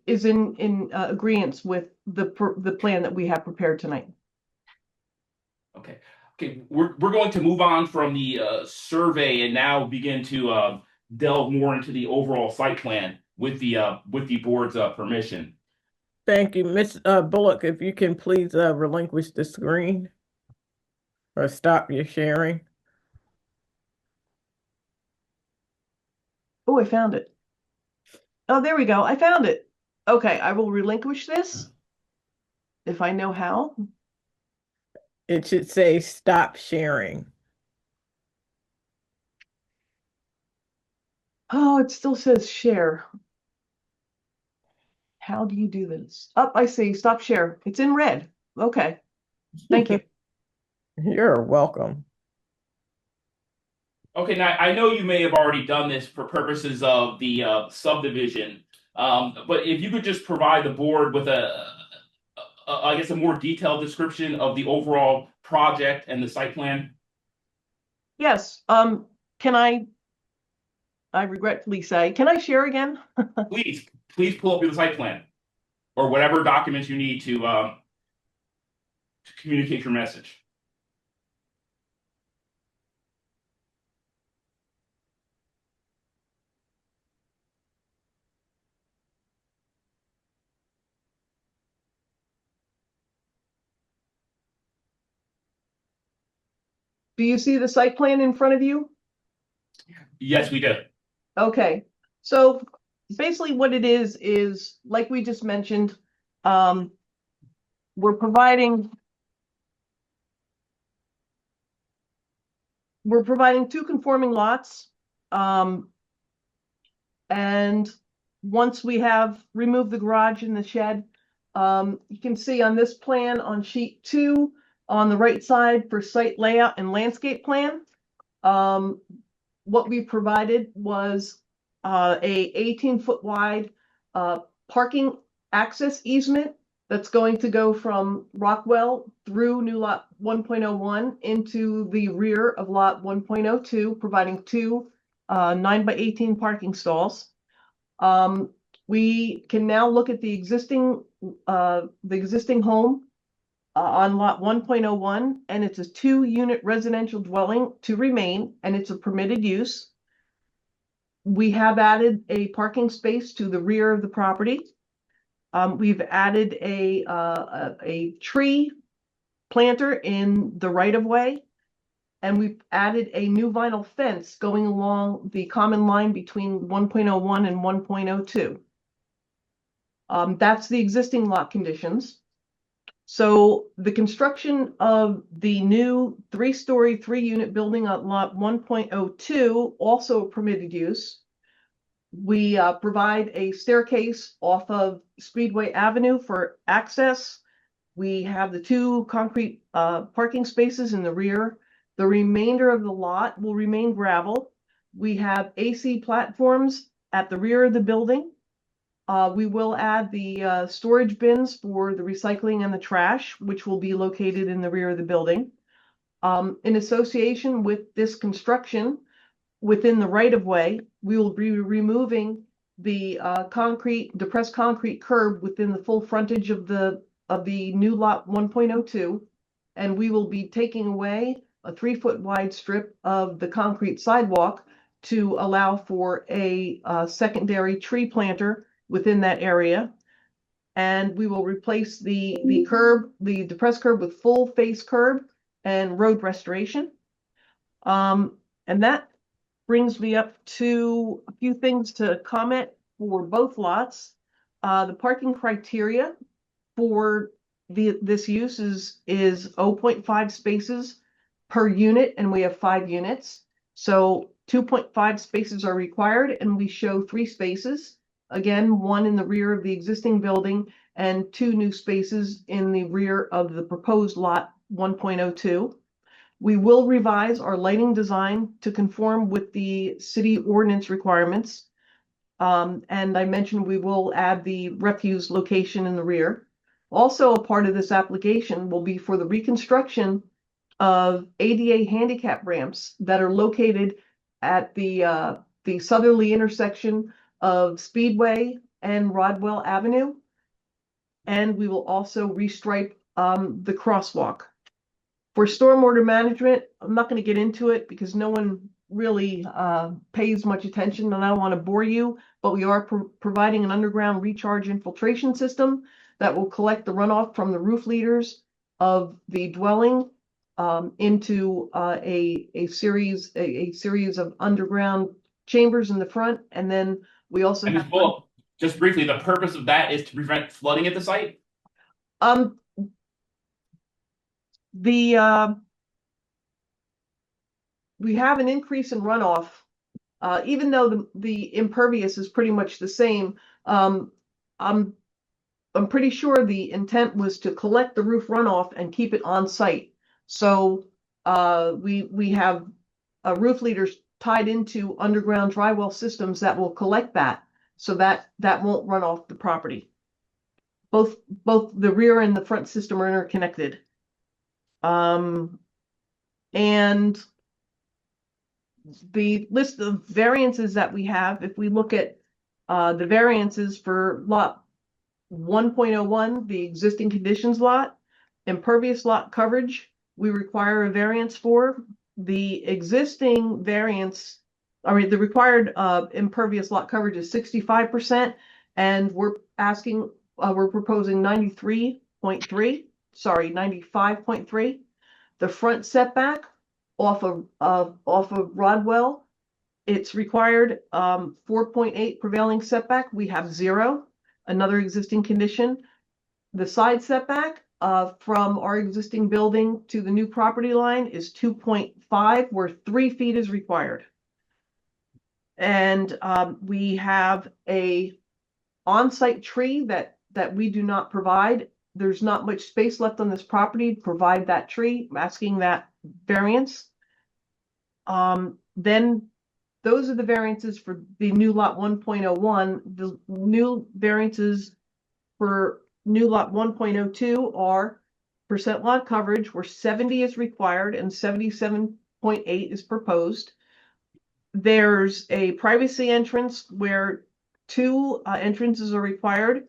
is in agreement with the plan that we have prepared tonight. Okay. Okay, we're going to move on from the survey and now begin to delve more into the overall site plan with the board's permission. Thank you. Ms. Bullock, if you can please relinquish the screen or stop your sharing. Oh, I found it. Oh, there we go. I found it. Okay, I will relinquish this if I know how. It should say stop sharing. Oh, it still says share. How do you do this? Oh, I see. Stop share. It's in red. Okay. Thank you. You're welcome. Okay, now I know you may have already done this for purposes of the subdivision, but if you could just provide the board with I guess, a more detailed description of the overall project and the site plan. Yes, can I regretfully say, can I share again? Please pull up your site plan or whatever documents you need to communicate your message. Do you see the site plan in front of you? Yes, we do. Okay, so basically what it is like we just mentioned, we're providing two conforming lots. And once we have removed the garage and the shed, you can see on this plan on sheet 2 on the right side for site layout and landscape plan, what we provided was a 18-foot wide parking access easement that's going to go from Rockwell through new lot 1.01 into the rear of lot 1.02, providing two 9x18 parking stalls. We can now look at the existing home on lot 1.01, and it's a 2-unit residential dwelling to remain, and it's a permitted use. We have added a parking space to the rear of the property. We've added a tree planter in the right of way, and we've added a new vinyl fence going along the common line between 1.01 and 1.02. That's the existing lot conditions. So the construction of the new 3-story, 3-unit building on lot 1.02, also a permitted use. We provide a staircase off of Speedway Avenue for access. We have the 2 concrete parking spaces in the rear. The remainder of the lot will remain gravel. We have AC platforms at the rear of the building. We will add the storage bins for the recycling and the trash, which will be located in the rear of the building. In association with this construction, within the right-of-way, we will be removing the depressed concrete curb within the full frontage of the new lot 1.02, and we will be taking away a 3-foot wide strip of the concrete sidewalk to allow for a secondary tree planter within that area. And we will replace the depressed curb with full face curb and road restoration. And that brings me up to a few things to comment for both lots. The parking criteria for this use is 0.5 spaces per unit, and we have 5 units. So 2.5 spaces are required, and we show 3 spaces. Again, 1 in the rear of the existing building and 2 new spaces in the rear of the proposed lot 1.02. We will revise our lighting design to conform with the city ordinance requirements. And I mentioned we will add the refuse location in the rear. Also, a part of this application will be for the reconstruction of ADA handicap ramps that are located at the southerly intersection of Speedway and Rodwell Avenue. And we will also restripe the crosswalk. For stormwater management, I'm not going to get into it because no one really pays much attention, and I don't want to bore you, but we are providing an underground recharge infiltration system that will collect the runoff from the roof leaders of the dwelling into a series of underground chambers in the front, and then we also have just briefly, the purpose of that is to prevent flooding at the site. We have an increase in runoff, even though the impervious is pretty much the same. I'm pretty sure the intent was to collect the roof runoff and keep it on site. So we have roof leaders tied into underground dry well systems that will collect that, so that won't run off the property. Both the rear and the front system are interconnected. And the list of variances that we have, if we look at the variances for lot 1.01, the existing conditions lot, impervious lot coverage, we require a variance for. The existing variance, the required impervious lot coverage is 65%, and we're proposing 95.3. The front setback off of Rodwell, it's required 4.8 prevailing setback. We have 0. Another existing condition. The side setback from our existing building to the new property line is 2.5, where 3 feet is required. And we have a on-site tree that we do not provide. There's not much space left on this property to provide that tree. I'm asking that variance. Then those are the variances for the new lot 1.01. The new variances for new lot 1.02 are percent lot coverage, where 70 is required and 77.8 is proposed. There's a privacy entrance where 2 entrances are required.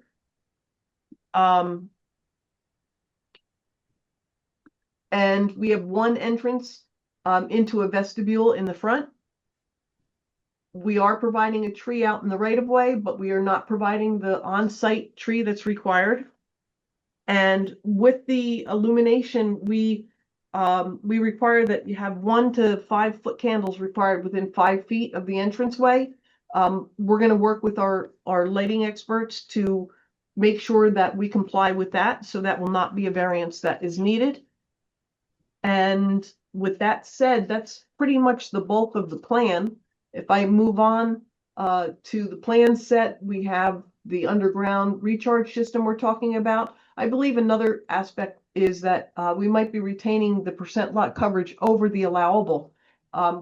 And we have 1 entrance into a vestibule in the front. We are providing a tree out in the right of way, but we are not providing the on-site tree that's required. And with the illumination, we require that you have 1 to 5 foot candles required within 5 feet of the entranceway. We're going to work with our lighting experts to make sure that we comply with that, so that will not be a variance that is needed. And with that said, that's pretty much the bulk of the plan. If I move on to the plan set, we have the underground recharge system we're talking about. I believe another aspect is that we might be retaining the percent lot coverage over the allowable.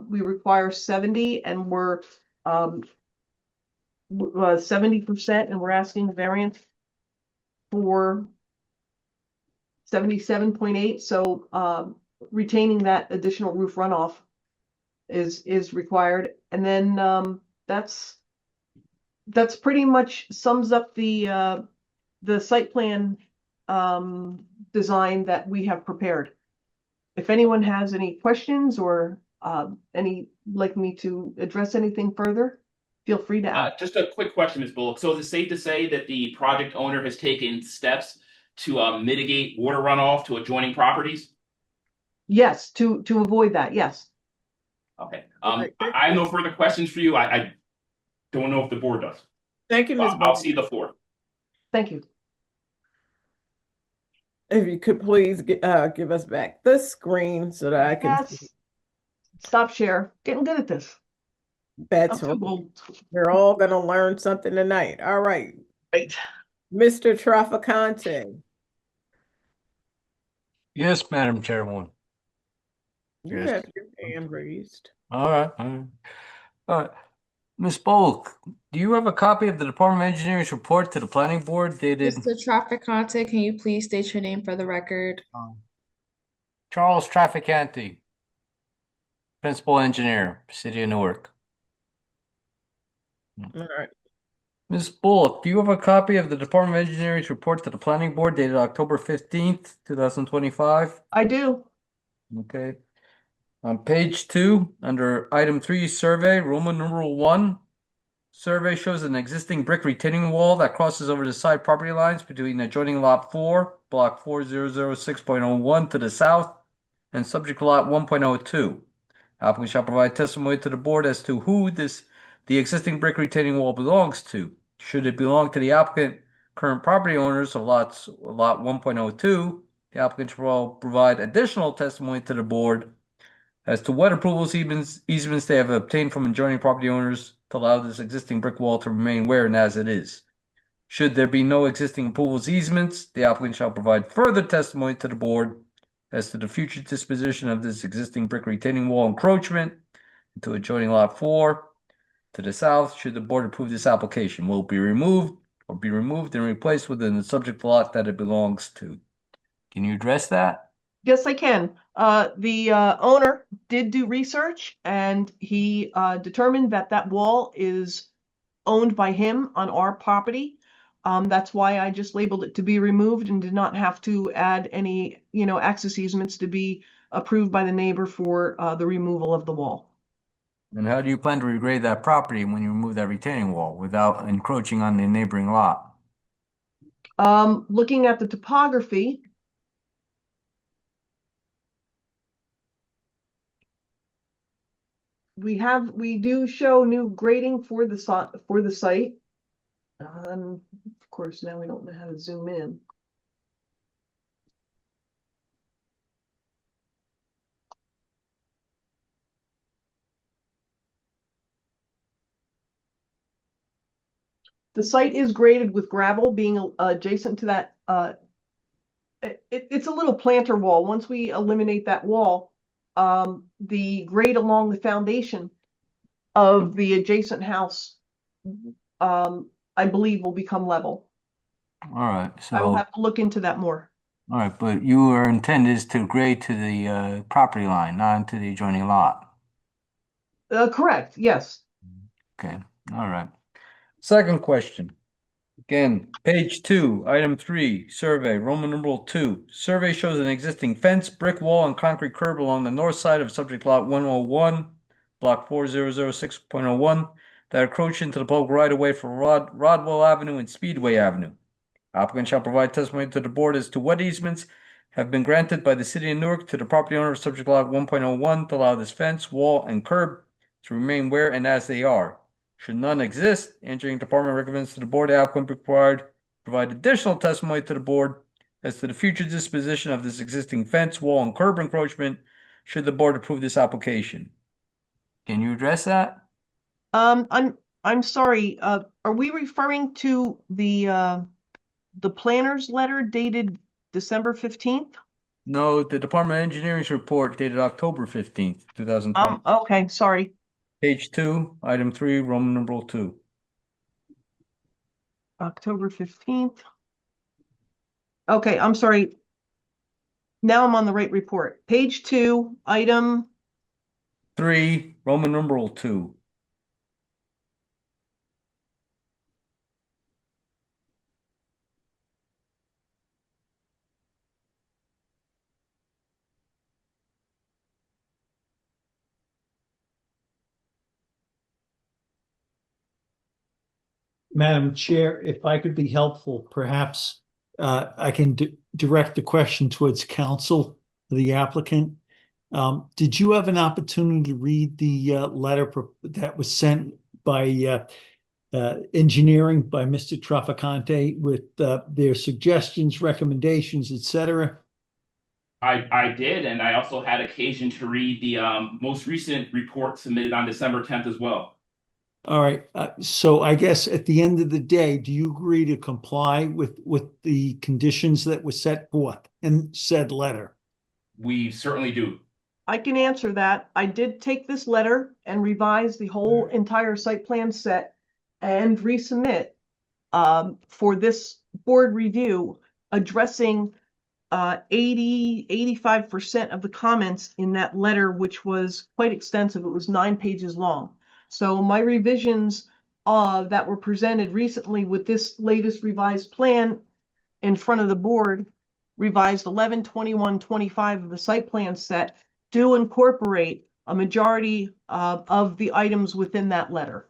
We require 70, and we're 70%, and we're asking variance for 77.8. So retaining that additional roof runoff is required. And then that's pretty much sums up the site plan design that we have prepared. If anyone has any questions or like me to address anything further, feel free to ask. Just a quick question, Ms. Bullock. So is it safe to say that the project owner has taken steps to mitigate water runoff to adjoining properties? Yes, to avoid that, yes. Okay. I have no further questions for you. I don't know if the board does. Thank you, Ms. I'll see the floor. Thank you. If you could please give us back the screen so that I can see. Stop share. Getting good at this. That's right. We're all gonna learn something tonight. All right. Right. Mr. Traficante. Yes, Madam Chairwoman. You have your hand raised. All right. All right. Ms. Bullock, do you have a copy of the Department of Engineering's report to the planning board dated? Mr. Traficante, can you please state your name for the record? Charles Traficante, Principal Engineer, City of Newark. All right. Ms. Bullock, do you have a copy of the Department of Engineering's report to the planning board dated October 15th, 2025? I do. Okay. On page 2, under item 3, survey, Roman numeral 1, survey shows an existing brick retaining wall that crosses over the side property lines between adjoining lot 4, block 4006.01 to the south, and subject lot 1.02. Applicant shall provide testimony to the board as to who the existing brick retaining wall belongs to. Should it belong to the applicant, current property owners of lot 1.02, the applicant shall provide additional testimony to the board as to what approvals easements they have obtained from adjoining property owners to allow this existing brick wall to remain where and as it is. Should there be no existing approvals easements, the applicant shall provide further testimony to the board as to the future disposition of this existing brick retaining wall encroachment to adjoining lot 4 to the south, should the board approve this application, will it be removed and replaced within the subject lot that it belongs to? Can you address that? Yes, I can. The owner did do research and he determined that that wall is owned by him on our property. That's why I just labeled it to be removed and did not have to add any, access easements to be approved by the neighbor for the removal of the wall. And how do you plan to regrade that property when you remove that retaining wall without encroaching on the neighboring lot? Looking at the topography, we do show new grading for the site. Of course, now we don't know how to zoom in. The site is graded with gravel being adjacent to that. It's a little planter wall. Once we eliminate that wall, the grade along the foundation of the adjacent house, I believe, will become level. All right, I will so, have to look into that more. all right, but your intent is to grade to the property line, not to the adjoining lot. Correct, yes. Okay, all right. Second question. Again, page 2, item 3, survey, Roman numeral 2. Survey shows an existing fence, brick wall, and concrete curb along the north side of subject lot 101, block 4006.01, that encroach into the public right-of-way for Rodwell Avenue and Speedway Avenue. Applicant shall provide testimony to the board as to what easements have been granted by the city of Newark to the property owner of subject lot 1.01 to allow this fence, wall, and curb to remain where and as they are. Should none exist, engineering department recommends to the board the applicant be required to provide additional testimony to the board as to the future disposition of this existing fence, wall, and curb encroachment should the board approve this application. Can you address that? I'm sorry. Are we referring to the planner's letter dated December 15th? No, the Department of Engineering's report dated October 15th, 2020. Okay, sorry. Page 2, item 3, Roman numeral 2. October 15th. Okay, I'm sorry. Now I'm on the right report. Page 2, item 3, Roman numeral 2. Madam Chair, if I could be helpful, perhaps I can direct the question towards counsel, the applicant. Did you have an opportunity to read the letter that was sent by engineering by Mr. Traficante with their suggestions, recommendations, etc.? I did, and I also had occasion to read the most recent report submitted on December 10th as well. All right. So I guess at the end of the day, do you agree to comply with the conditions that were set forth in said letter? We certainly do. I can answer that. I did take this letter and revise the whole entire site plan set and resubmit for this board review, addressing 85% of the comments in that letter, which was quite extensive. It was 9 pages long. So my revisions that were presented recently with this latest revised plan in front of the board, revised 11, 21, 25 of the site plan set, do incorporate a majority of the items within that letter.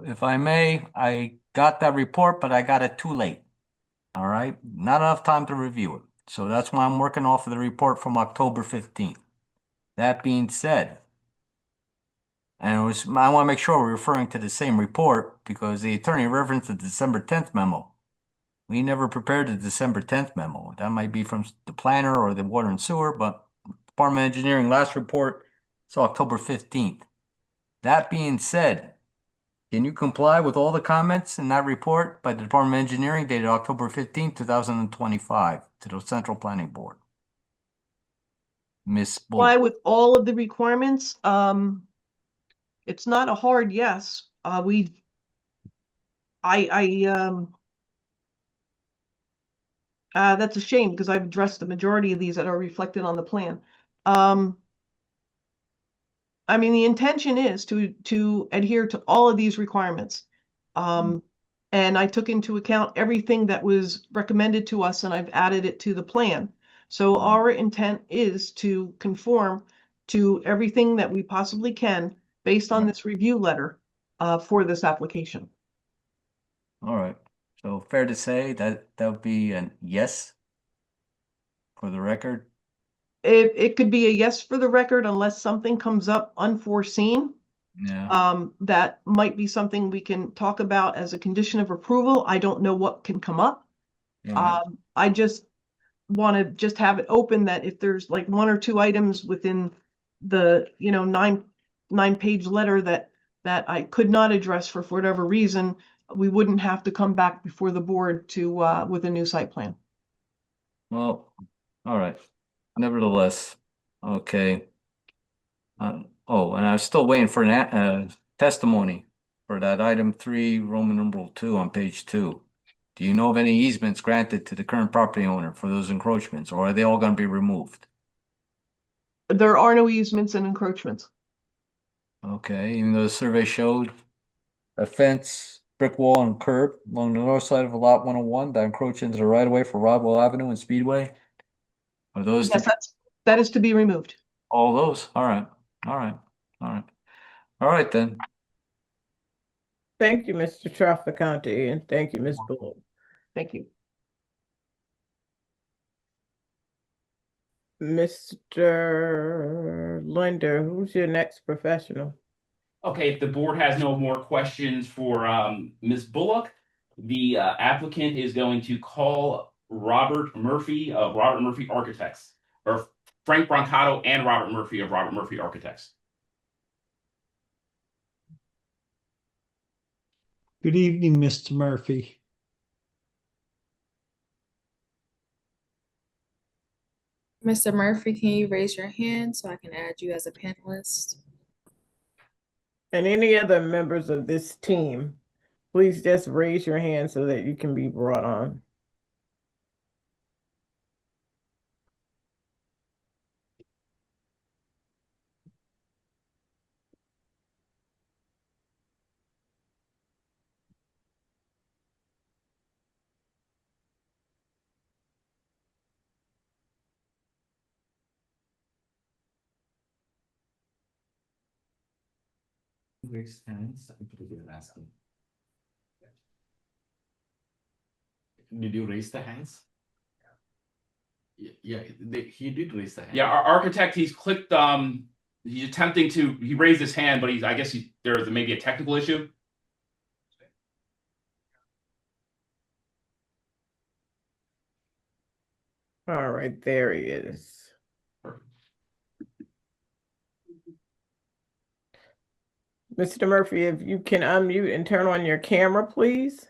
If I may, I got that report, but I got it too late. All right, not enough time to review it. So that's why I'm working off of the report from October 15th. That being said, and I want to make sure we're referring to the same report because the attorney referenced the December 10th memo. We never prepared the December 10th memo. That might be from the planner or the water and sewer, but Department of Engineering last report is October 15th. That being said, can you comply with all the comments in that report by the Department of Engineering dated October 15th, 2025 to the Central Planning Board? Ms. Bull. Comply with all of the requirements. it's not a hard yes. That's a shame because I've addressed the majority of these that are reflected on the plan. I mean, the intention is to adhere to all of these requirements. And I took into account everything that was recommended to us and I've added it to the plan. So our intent is to conform to everything that we possibly can based on this review letter for this application. All right. So fair to say that that would be a yes for the record? It could be a yes for the record unless something comes up unforeseen. Yeah. That might be something we can talk about as a condition of approval. I don't know what can come up. Right. I just want to just have it open that if there's like one or two items within the, nine-page letter that I could not address for whatever reason, we wouldn't have to come back before the board to with a new site plan. Well, all right. Nevertheless, okay. Oh, and I was still waiting for an testimony for that item 3, Roman numeral 2 on page 2. Do you know of any easements granted to the current property owner for those encroachments, or are they all going to be removed? There are no easements and encroachments. Okay, even though the survey showed a fence, brick wall, and curb along the north side of lot 101 that encroach into the right of way for Rodwell Avenue and Speedway? Are those Yes, that is to be removed. all those? All right, all right, all right, all right then. Thank you, Mr. Trafficante, and thank you, Ms. Bull. Thank you. Mr. Linder, who's your next professional? Okay, if the board has no more questions for Ms. Bullock, the applicant is going to call Robert Murphy of Robert Murphy Architects, or Frank Brancato and Robert Murphy of Robert Murphy Architects. Good evening, Mr. Murphy. Mr. Murphy, can you raise your hand so I can add you as a panelist? And any other members of this team, please just raise your hand so that you can be brought on. Raise hands. Did you raise the hands? Yeah, he did raise the hand. Yeah, our architect, he's clicked, he's attempting to, he raised his hand, but I guess there's maybe a technical issue. All right, there he is. Mr. Murphy, if you can unmute and turn on your camera, please.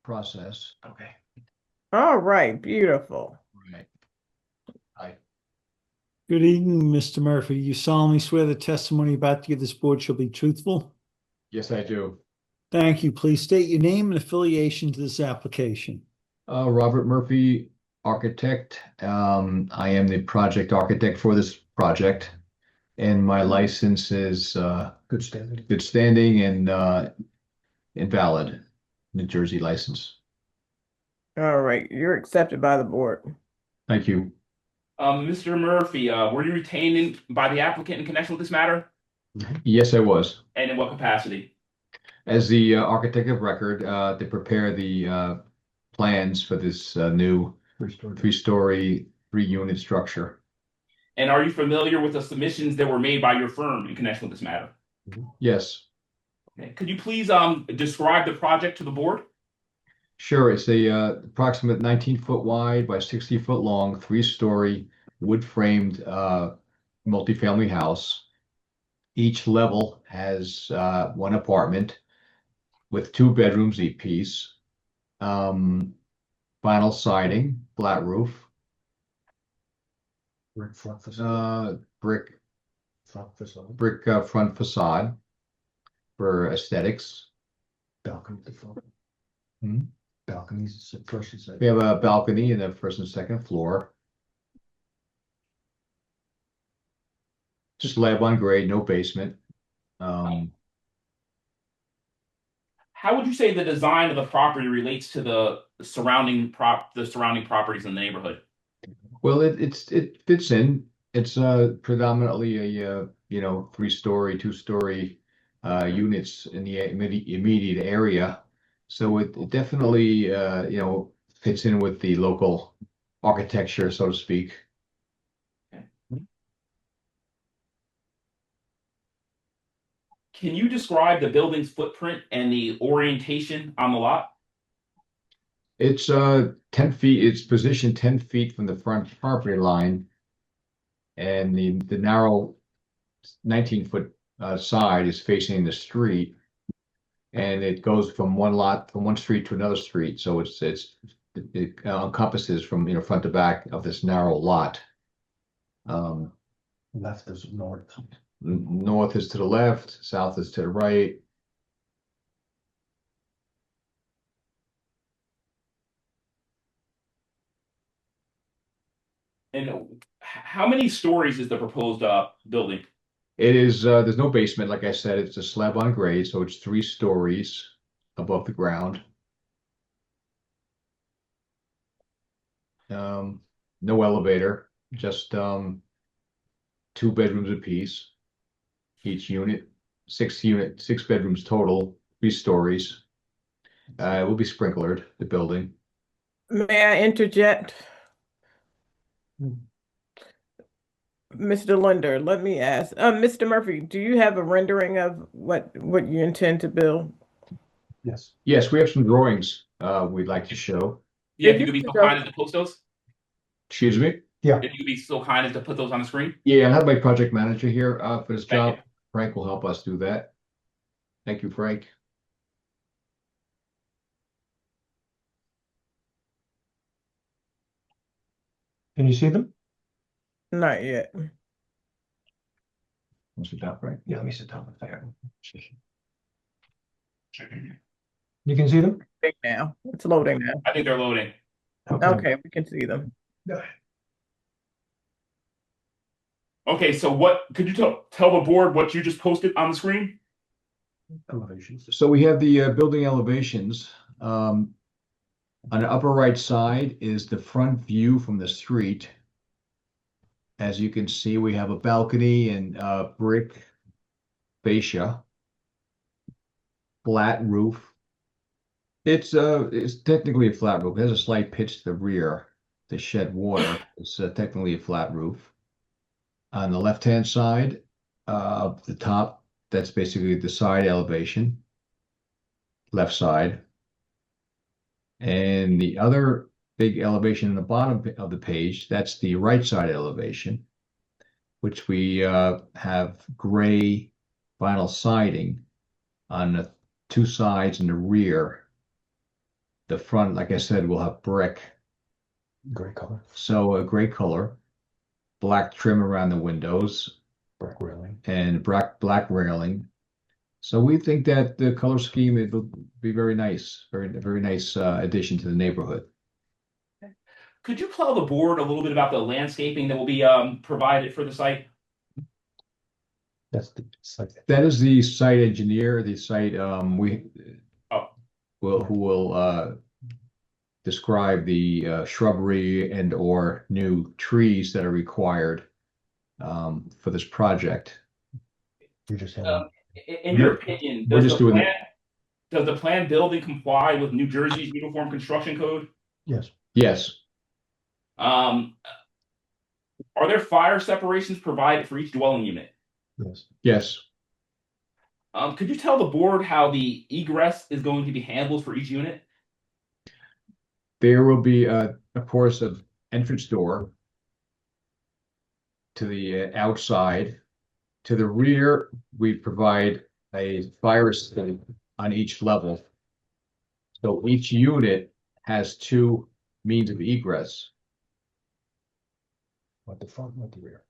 Process. Okay. All right, beautiful. Right. Hi. Good evening, Mr. Murphy. You solemnly swear the testimony you're about to give this board shall be truthful? Yes, I do. Thank you. Please state your name and affiliation to this application. Robert Murphy, architect. I am the project architect for this project, and my license is good standing and invalid, New Jersey license. All right, you're accepted by the board. Thank you. Mr. Murphy, were you retained by the applicant in connection with this matter? Yes, I was. And in what capacity? As the architect of record to prepare the plans for this new three-story, three-unit structure. And are you familiar with the submissions that were made by your firm in connection with this matter? Yes. Okay. Could you please describe the project to the board? Sure. It's a approximate 19-foot wide by 60-foot long, three-story, wood-framed multifamily house. Each level has one apartment with 2 bedrooms each. Vinyl siding, flat roof. Brick front brick facade. brick front facade for aesthetics. Balcony at the front. Hmm? Balconies, first and second. We have a balcony in the first and second floor. Just slab on grade, no basement. How would you say the design of the property relates to the surrounding properties in the neighborhood? Well, it fits in. It's predominantly a 3-story, 2-story units in the immediate area. So it definitely fits in with the local architecture, so to speak. Can you describe the building's footprint and the orientation on the lot? It's 10 feet. It's positioned 10 feet from the front property line, and the narrow 19-foot side is facing the street, and it goes from one street to another street. So it encompasses from front to back of this narrow lot. Left is north. North is to the left, south is to the right. And how many stories is the proposed building? It is there's no basement, like I said. It's a slab on grade, so it's 3 stories above the ground. No elevator, just 2 bedrooms apiece. Each unit, 6 bedrooms total, 3 stories. It will be sprinklered, the building. May I interject? Mr. Linder, let me ask, Mr. Murphy, do you have a rendering of what you intend to build? Yes. Yes, we have some drawings we'd like to show. Yeah, if you could be so kind as to post those. Excuse me? Yeah. If you could be so kind as to put those on the screen. Yeah, I have my project manager here for this Thank job. Frank will help us do that. Thank you, Frank. Can you see them? Not yet. Want to sit down, Frank? Yeah, let me sit down there. You can see them? Big now. It's loading now. I think they're loading. Okay, we can see them. Okay, so what could you tell the board what you just posted on the screen? Elevations. So we have the building elevations. On the upper right side is the front view from the street. As you can see, we have a balcony and brick fascia, flat roof. It's technically a flat roof. It has a slight pitch to the rear to shed water. It's technically a flat roof. On the left-hand side, the top, that's basically the side elevation, left side. And the other big elevation in the bottom of the page, that's the right side elevation, which we have gray vinyl siding on the 2 sides and the rear. The front, like I said, will have brick. Gray color. So a gray color, black trim around the windows, Black railing. and black railing. So we think that the color scheme, it will be very nice, very nice addition to the neighborhood. Could you tell the board a little bit about the landscaping that will be provided for the site? That's the site. That is the site engineer, the site who will describe the shrubbery and or new trees that are required for this project. You just have In your opinion, We're just doing does the planned building comply with New Jersey's Uniform Construction Code? Yes. Yes. Are there fire separations provided for each dwelling unit? Yes. Yes. Could you tell the board how the egress is going to be handled for each unit? There will be, of course, an entrance door to the outside. To the rear, we provide a fire escape on each level. So each unit has 2 means of egress. One at the front, one at the rear.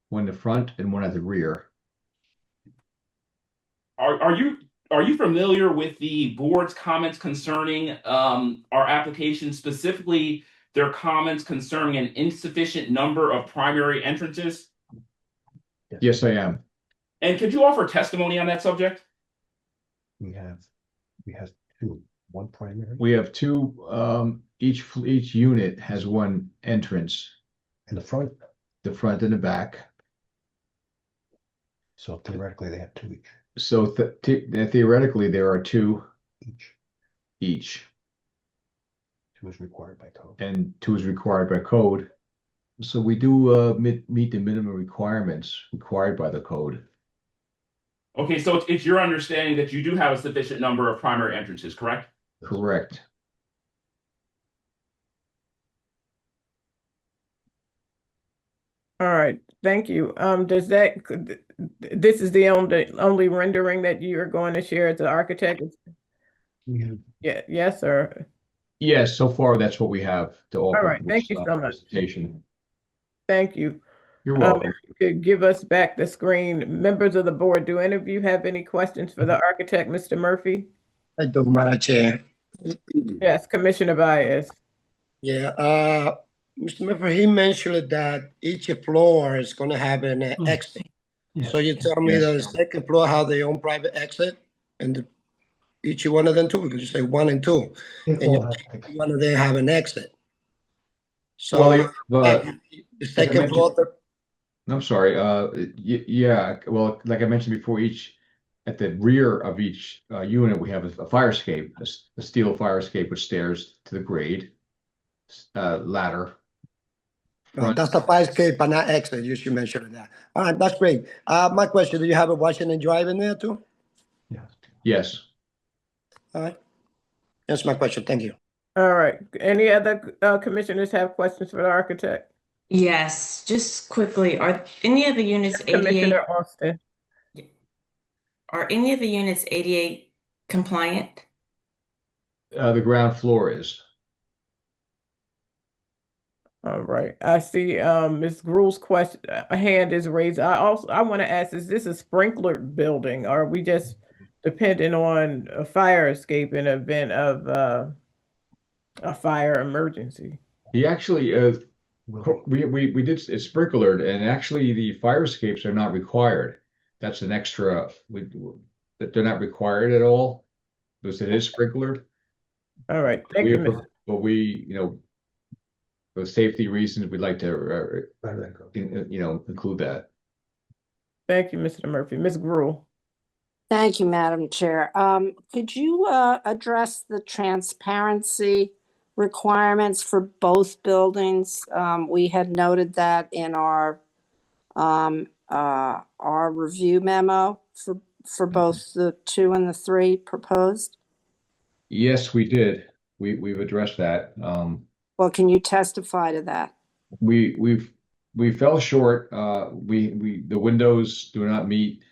One in the front and one at the rear. Are you familiar with the board's comments concerning our application, specifically their comments concerning an insufficient number of primary entrances? Yes, I am. And could you offer testimony on that subject? We have two, one primary. We have two, each unit has one entrance. In the front? The front and the back. So theoretically, they have two each. So theoretically, there are two each. Two is required by code. And two is required by code. So we do meet the minimum requirements required by the code. Okay, so it's your understanding that you do have a sufficient number of primary entrances, correct? Correct. All right, thank you. This is the only rendering that you are going to share as the architect? Yeah, yes, sir. Yes, so far that's what we have to offer. All right, thank you so much. Presentation. Thank you. You're welcome. If you could give us back the screen. Members of the board, do any of you have any questions for the architect, Mr. Murphy? I do, Madam Chair. Yes, Commissioner Baez. Yeah, Mr. Murphy, he mentioned that each floor is gonna have an exit. So you tell me the second floor have their own private exit, and each one of them too, because you say one and two, and one of them have an exit. So the second floor. I'm sorry, yeah, well, like I mentioned before, at the rear of each unit, we have a fire escape, a steel fire escape with stairs to the grade, ladder. That's the fire escape, but not exit. You should mention that. All right, that's great. My question: do you have a washing and drive in there too? Yes. All right, that's my question. Thank you. All right. Any other commissioners have questions for the architect? Yes, just quickly, are any of the units ADA? Commissioner Austin. Are any of the units ADA compliant? The ground floor is. All right. I see Ms. Gruel's question, hand is raised. I want to ask, is this a sprinkler building? Or are we just dependent on a fire escape in event of a fire emergency? He actually, we did it's sprinklered, and actually the fire escapes are not required. That's an extra. That they're not required at all because it is sprinklered. All right, thank you. But we, for safety reasons, we'd like to, include that. Thank you, Mr. Murphy. Ms. Gruel. Thank you, Madam Chair. Could you address the transparency requirements for both buildings? We had noted that in our review memo for both the 2 and the 3 proposed. Yes, we did. We've addressed that. Well, can you testify to that? We fell short. The windows do not meet.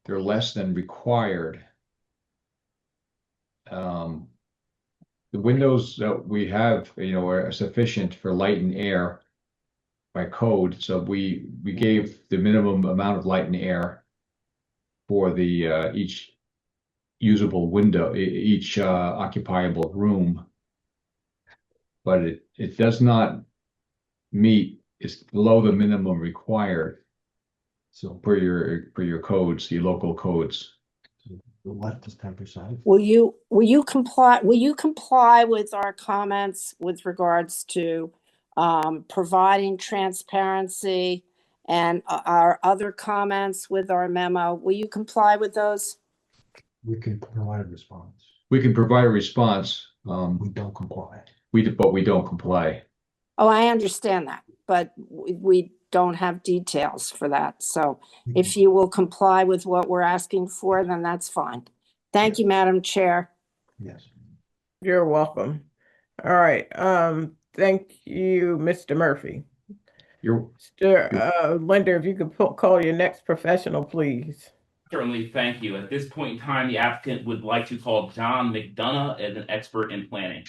They're less than required. The windows that we have, are sufficient for light and air by code. So we gave the minimum amount of light and air for the each usable window, each occupiable room. But it does not meet, it's below the minimum required. So per your codes, your local codes. The left is 10%. Will you comply with our comments with regards to providing transparency and our other comments with our memo? Will you comply with those? We can provide a response. We can provide a response. We don't comply. But we don't comply. Oh, I understand that, but we don't have details for that. So if you will comply with what we're asking for, then that's fine. Thank you, Madam Chair. Yes. You're welcome. All right. Thank you, Mr. Murphy. Mr. Linder, if you could call your next professional, please. Certainly, thank you. At this point in time, the applicant would like to call John McDonough as an expert in planning.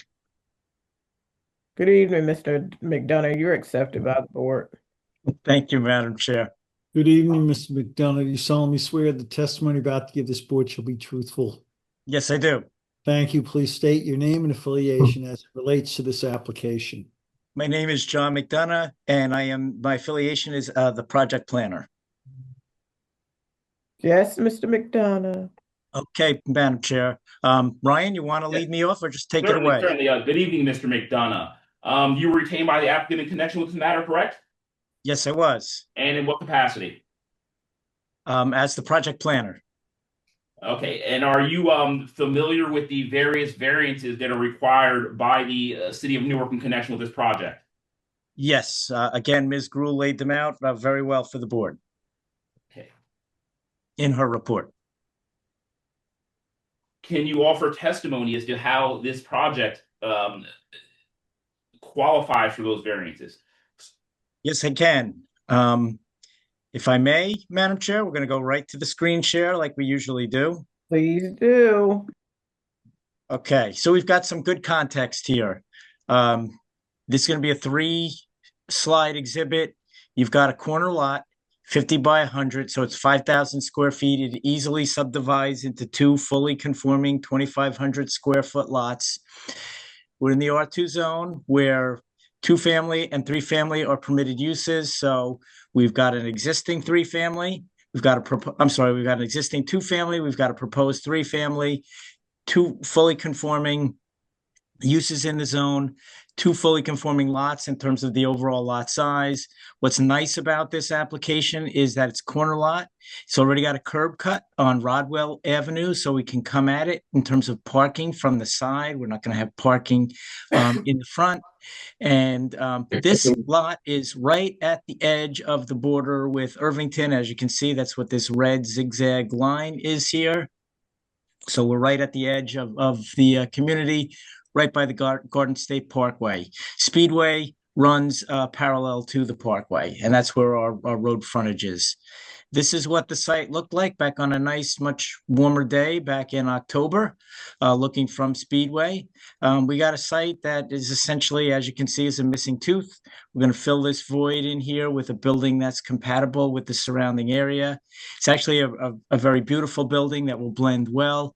Good evening, Mr. McDonough. You're accepted by the board. Thank you, Madam Chair. Good evening, Mr. McDonough. You solemnly swear the testimony about to give this board shall be truthful. Yes, I do. Thank you. Please state your name and affiliation as it relates to this application. My name is John McDonough, and my affiliation is the project planner. Yes, Mr. McDonough. Okay, Madam Chair. Ryan, you want to lead me off or just take it Certainly, away? certainly. Good evening, Mr. McDonough. You were retained by the applicant in connection with this matter, correct? Yes, I was. And in what capacity? As the project planner. Okay, and are you familiar with the various variances that are required by the city of Newark in connection with this project? Yes. Again, Ms. Gruhl laid them out very well for the board. Okay. In her report. Can you offer testimony as to how this project qualifies for those variances? Yes, I can. If I may, Madam Chair, we're going to go right to the screen share like we usually do. Please do. Okay, so we've got some good context here. This is going to be a 3-slide exhibit. You've got a corner lot, 50 by 100, so it's 5,000 square feet. It easily subdivides into 2 fully conforming 2,500 square foot lots. We're in the R2 zone where 2-family and 3-family are permitted uses. So we've got an existing 3-family. We've got an existing 2-family. We've got a proposed 3-family, 2 fully conforming uses in the zone, 2 fully conforming lots in terms of the overall lot size. What's nice about this application is that it's corner lot. It's already got a curb cut on Rodwell Avenue, so we can come at it in terms of parking from the side. We're not going to have parking in the front. And this lot is right at the edge of the border with Irvington. As you can see, that's what this red zigzag line is here. So we're right at the edge of the community, right by the Garden State Parkway. Speedway runs parallel to the parkway, and that's where our road frontage is. This is what the site looked like back on a nice, much warmer day back in October, looking from Speedway. We got a site that is essentially, as you can see, is a missing tooth. We're going to fill this void in here with a building that's compatible with the surrounding area. It's actually a very beautiful building that will blend well.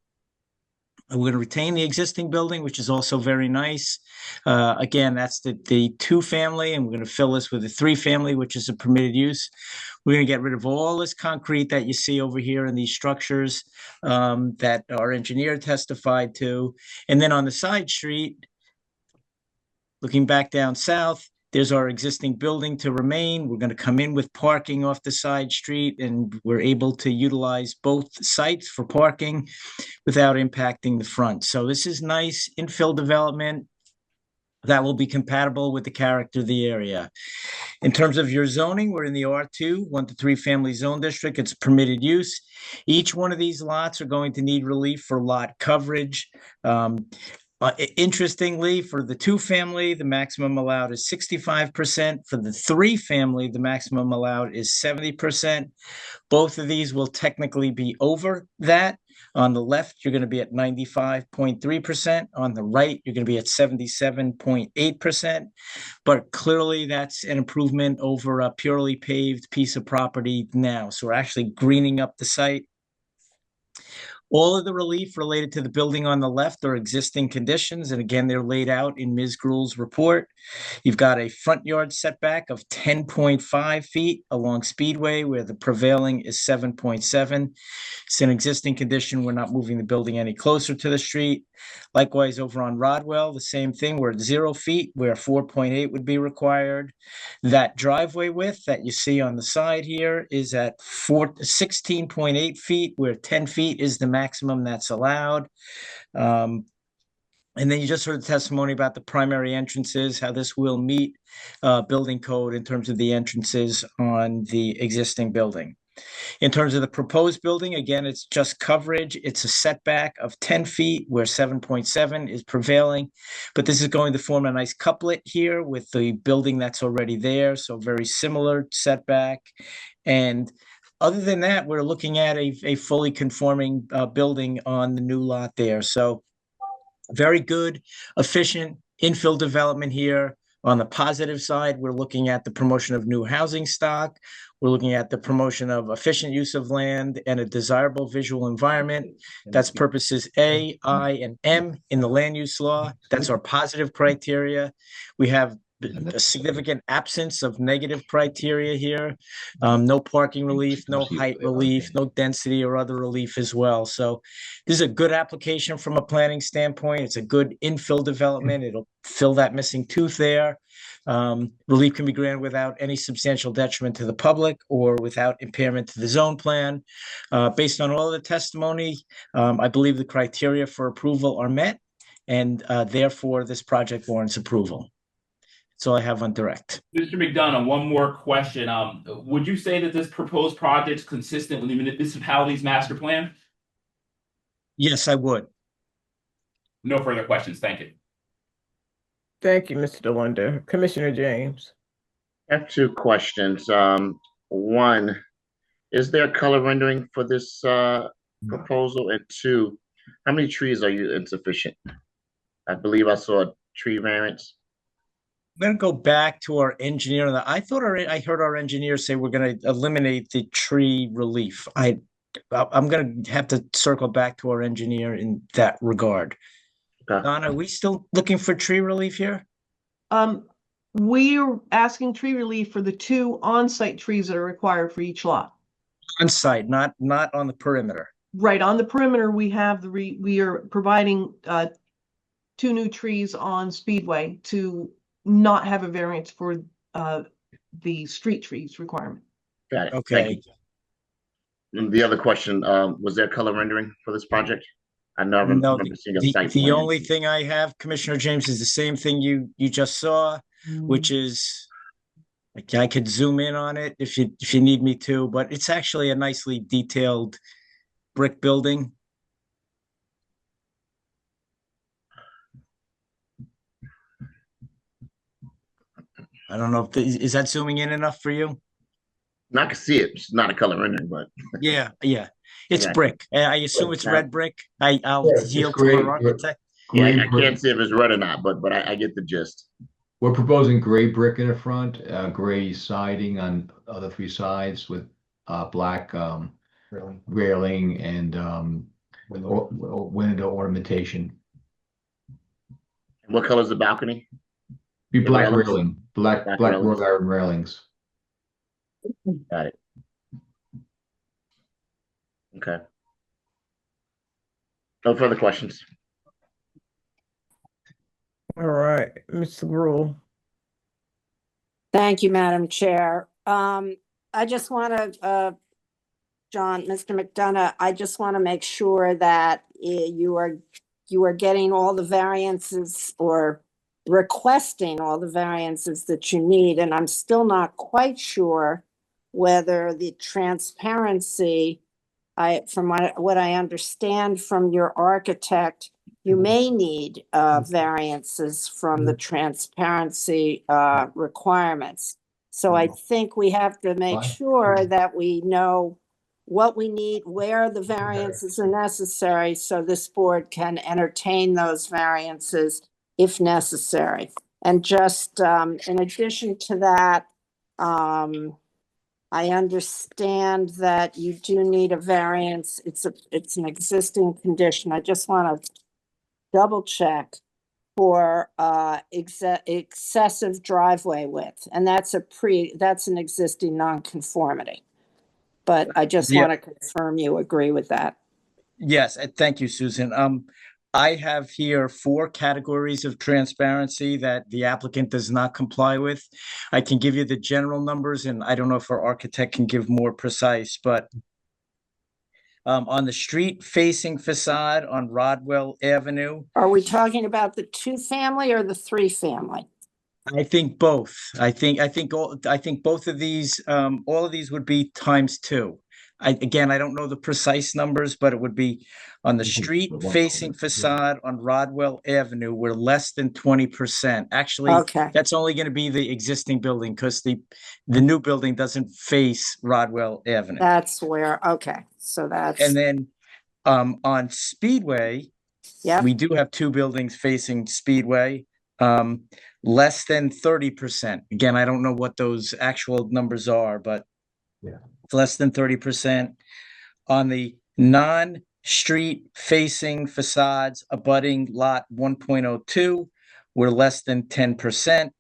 We're going to retain the existing building, which is also very nice. Again, that's the 2-family, and we're going to fill this with a 3-family, which is a permitted use. We're going to get rid of all this concrete that you see over here in these structures that our engineer testified to. And then on the side street, looking back down south, there's our existing building to remain. We're going to come in with parking off the side street, and we're able to utilize both sites for parking without impacting the front. So this is nice infill development that will be compatible with the character of the area. In terms of your zoning, we're in the R2, 1 to 3 family zone district. It's permitted use. Each one of these lots are going to need relief for lot coverage. Interestingly, for the 2-family, the maximum allowed is 65%. For the 3-family, the maximum allowed is 70%. Both of these will technically be over that. On the left, you're going to be at 95.3%. On the right, you're going to be at 77.8%. But clearly, that's an improvement over a purely paved piece of property now. So we're actually greening up the site. All of the relief related to the building on the left are existing conditions. And again, they're laid out in Ms. Gruhl's report. You've got a front yard setback of 10.5 feet along Speedway, where the prevailing is 7.7. It's an existing condition. We're not moving the building any closer to the street. Likewise, over on Rodwell, the same thing. We're at 0 feet, where 4.8 would be required. That driveway width that you see on the side here is at 16.8 feet, where 10 feet is the maximum that's allowed. And then you just heard the testimony about the primary entrances, how this will meet building code in terms of the entrances on the existing building. In terms of the proposed building, again, it's just coverage. It's a setback of 10 feet where 7.7 is prevailing. But this is going to form a nice couplet here with the building that's already there. So very similar setback. And other than that, we're looking at a fully conforming building on the new lot there. So very good, efficient infill development here. On the positive side, we're looking at the promotion of new housing stock. We're looking at the promotion of efficient use of land and a desirable visual environment. That's purposes A, I, and M in the land use law. That's our positive criteria. We have a significant absence of negative criteria here. No parking relief, no height relief, no density or other relief as well. So this is a good application from a planning standpoint. It's a good infill development. It'll fill that missing tooth there. Relief can be granted without any substantial detriment to the public or without impairment to the zone plan. Based on all the testimony, I believe the criteria for approval are met, and therefore this project warrants approval. That's all I have on direct. Mr. McDonough, one more question. Would you say that this proposed project is consistent with the municipality's master plan? Yes, I would. No further questions. Thank you. Thank you, Mr. DeLunder. Commissioner James. I have two questions. One, is there color rendering for this proposal? And two, how many trees are you insufficient? I believe I saw a tree variance. I'm going to go back to our engineer. I heard our engineer say we're going to eliminate the tree relief. I'm going to have to circle back to our engineer in that regard. Okay. Don, are we still looking for tree relief here? We're asking tree relief for the 2 on-site trees that are required for each lot. On site, not on the perimeter. Right, on the perimeter, we have we are providing 2 new trees on Speedway to not have a variance for the street trees requirement. Got it. Okay. Thank you. And the other question, was there color rendering for this project? I never No, remember seeing a site the plan. only thing I have, Commissioner James, is the same thing you just saw, which is, I could zoom in on it if you need me to, but it's actually a nicely detailed brick building. I don't know if is that zooming in enough for you? I can see it. It's not a color rendering, but Yeah. It's Okay. brick. I assume it's red brick. I'll Yeah, it's yield to great. our architect. yeah, Gray I brick. can't see if it's red or not, but I get the gist. We're proposing gray brick in the front, gray siding on the 3 sides with black railing and window ornamentation. What color is the balcony? Be The black railings? railing, black railings. wrought iron railings. Got it. Okay. No further questions. All right, Mr. Gruhl. Thank you, Madam Chair. I just want to, Mr. McDonough, I just want to make sure that you are getting all the variances or requesting all the variances that you need. And I'm still not quite sure whether the transparency, from what I understand from your architect, you may need variances from the transparency requirements. So I think we have to make sure that we know what we need, where the variances are necessary, so this board can entertain those variances if necessary. And just in addition to that, I understand that you do need a variance. It's an existing condition. I just want to double check for excessive driveway width, and that's an existing nonconformity. But I just Yeah. want to confirm you agree with that. Yes, thank you, Susan. I have here 4 categories of transparency that the applicant does not comply with. I can give you the general numbers, and I don't know if our architect can give more precise, but on the street facing facade on Rodwell Avenue, Are we talking about the 2-family or the 3-family? I think both. I think both of these, all of these would be ×2. I don't know the precise numbers, but it would be on the street facing facade on Rodwell Avenue. We're less than 20%. Actually, Okay. that's only going to be the existing building because the new building doesn't face Rodwell Avenue. That's where, okay, so that's. And then on Speedway, Yep. we do have 2 buildings facing Speedway. Less than 30%. Again, I don't know what those actual numbers are, but it's less than 30%. On the non-street facing facades abutting lot 1.02, we're less than 10%.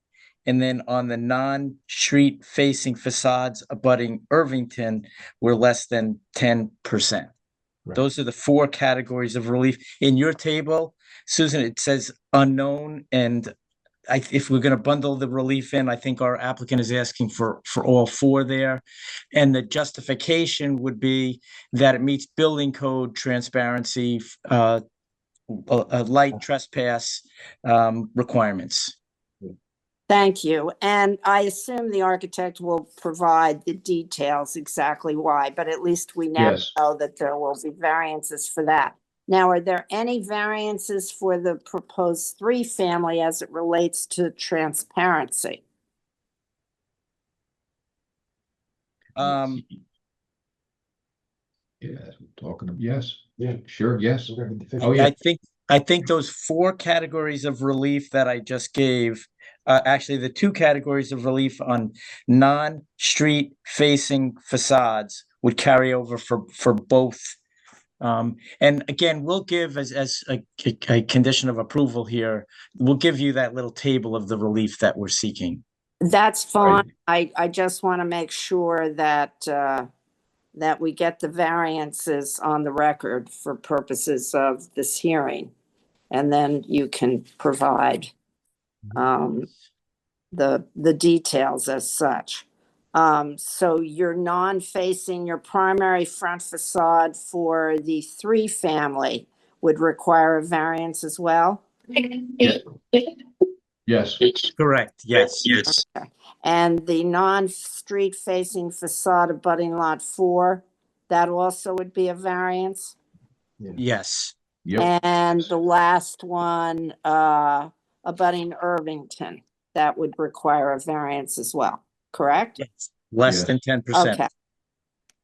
And then on the non-street facing facades abutting Irvington, we're less than 10%. Those are the 4 categories of relief. In your table, Susan, it says unknown, and if we're going to bundle the relief in, I think our applicant is asking for all 4 there. And the justification would be that it meets building code transparency, light trespass requirements. Thank you. And I assume the architect will provide the details exactly why, but at least we now Yes. know that there will be variances for that. Now, are there any variances for the proposed 3-family as it relates to transparency? Yeah, that's what we're talking about. Yes. Yeah. Sure. Yes. Oh, yeah. I think those 4 categories of relief that I just gave, actually the 2 categories of relief on non-street facing facades would carry over for both. And again, we'll give as a condition of approval here, we'll give you that little table of the relief that we're seeking. That's fine. I just want to make sure that that we get the variances on the record for purposes of this hearing. And then you can provide the details as such. So your non-facing, your primary front facade for the 3-family would require a variance as well? Yes. Correct. Yes. Yes. Okay. And the non-street facing facade abutting lot 4, that also would be a variance? Yes. Yep. And the last one, abutting Irvington, that would require a variance as well, correct? Yes. Less than 10%. Okay.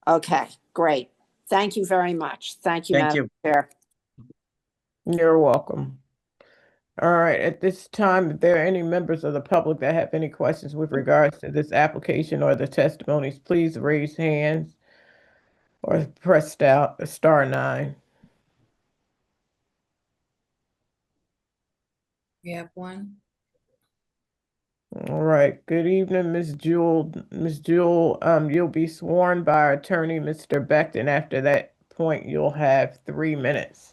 Okay, great. Thank you very much. Thank you, Madam Chair. You're welcome. All right, at this time, if there are any members of the public that have any questions with regards to this application or the testimonies, please raise hands or press star 9. We have one. All right, good evening, Ms. Jewell. Ms. Jewell, you'll be sworn by our attorney, Mr. Beckton. After that point, you'll have 3 minutes.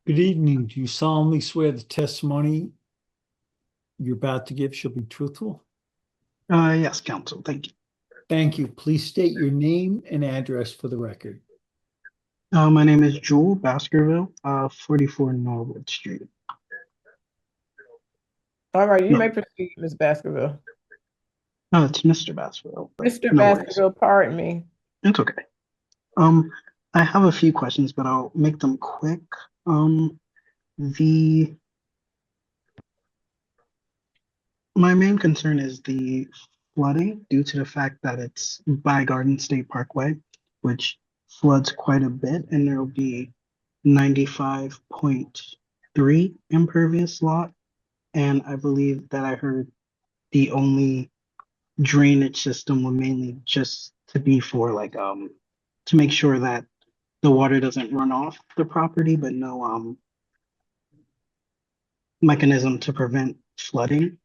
Good evening. Do you solemnly swear the testimony you're about to give shall be truthful? Yes, counsel. Thank you. Thank you. Please state your name and address for the record. My name is Joel Baskerville, 44 Norwood Street. All right, you may proceed, Ms. Baskerville. No, it's Mr. Baskerville. Mr. Baskerville, pardon me. It's okay. I have a few questions, but I'll make them quick. My main concern is the flooding due to the fact that it's by Garden State Parkway, which floods quite a bit, and there will be 95.3 impervious lot. And I believe that I heard the only drainage system will mainly just to be for like to make sure that the water doesn't run off the property, but no mechanism to prevent flooding.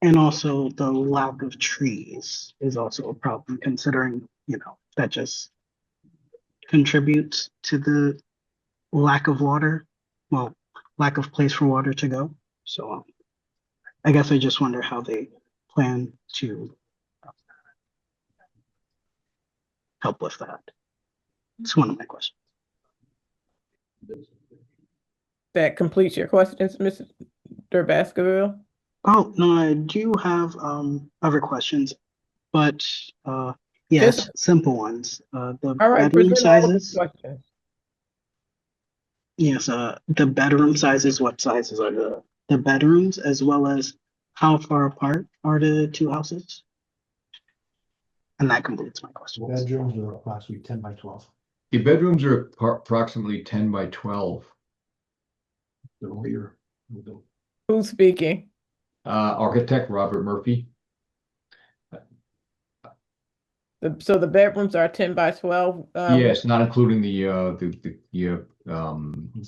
And also the lack of trees is also a problem, considering, you know, that just contributes to the lack of water, well, lack of place for water to go. So I guess I just wonder how they plan to help with that. It's one of my questions. That completes your questions, Mr. Baskerville? Oh, no, I do have other questions, but yes, simple ones. The bedroom sizes. Yes, the bedroom sizes, what sizes are the bedrooms, as well as how far apart are the 2 houses? And that completes my question. Bedrooms are approximately 10 by 12. The bedrooms are approximately 10 by 12. The rear. Who's speaking? Architect Robert Murphy. So the bedrooms are 10 by 12? Yes, not including the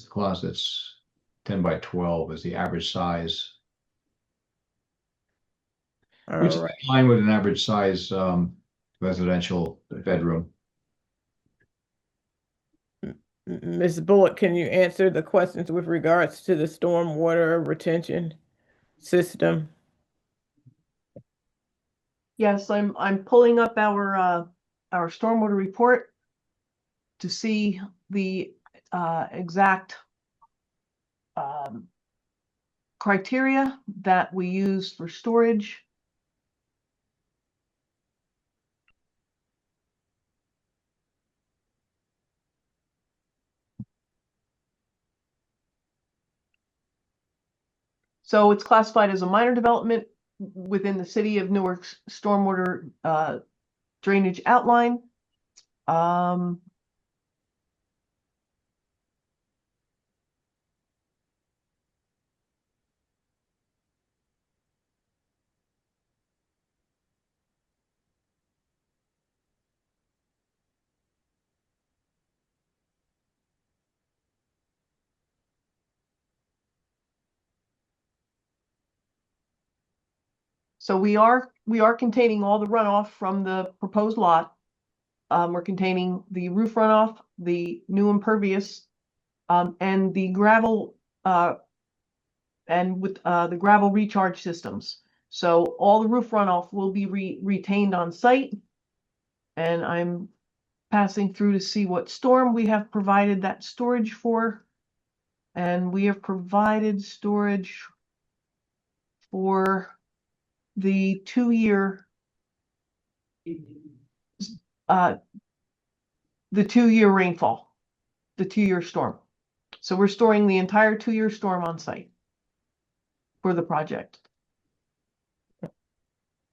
closets. 10 by 12 is the average size. Which is All right. in line with an average size residential bedroom. Ms. Bullock, can you answer the questions with regards to the stormwater retention system? Yes, I'm pulling up our stormwater report to see the exact criteria that we use for storage. So it's classified as a minor development within the city of Newark's stormwater drainage outline. So we are containing all the runoff from the proposed lot. We're containing the roof runoff, the new impervious, and the gravel, and with the gravel recharge systems. So all the roof runoff will be retained on site. And I'm passing through to see what storm we have provided that storage for. And we have provided storage for the 2-year rainfall, the 2-year storm. So we're storing the entire 2-year storm on site for the project.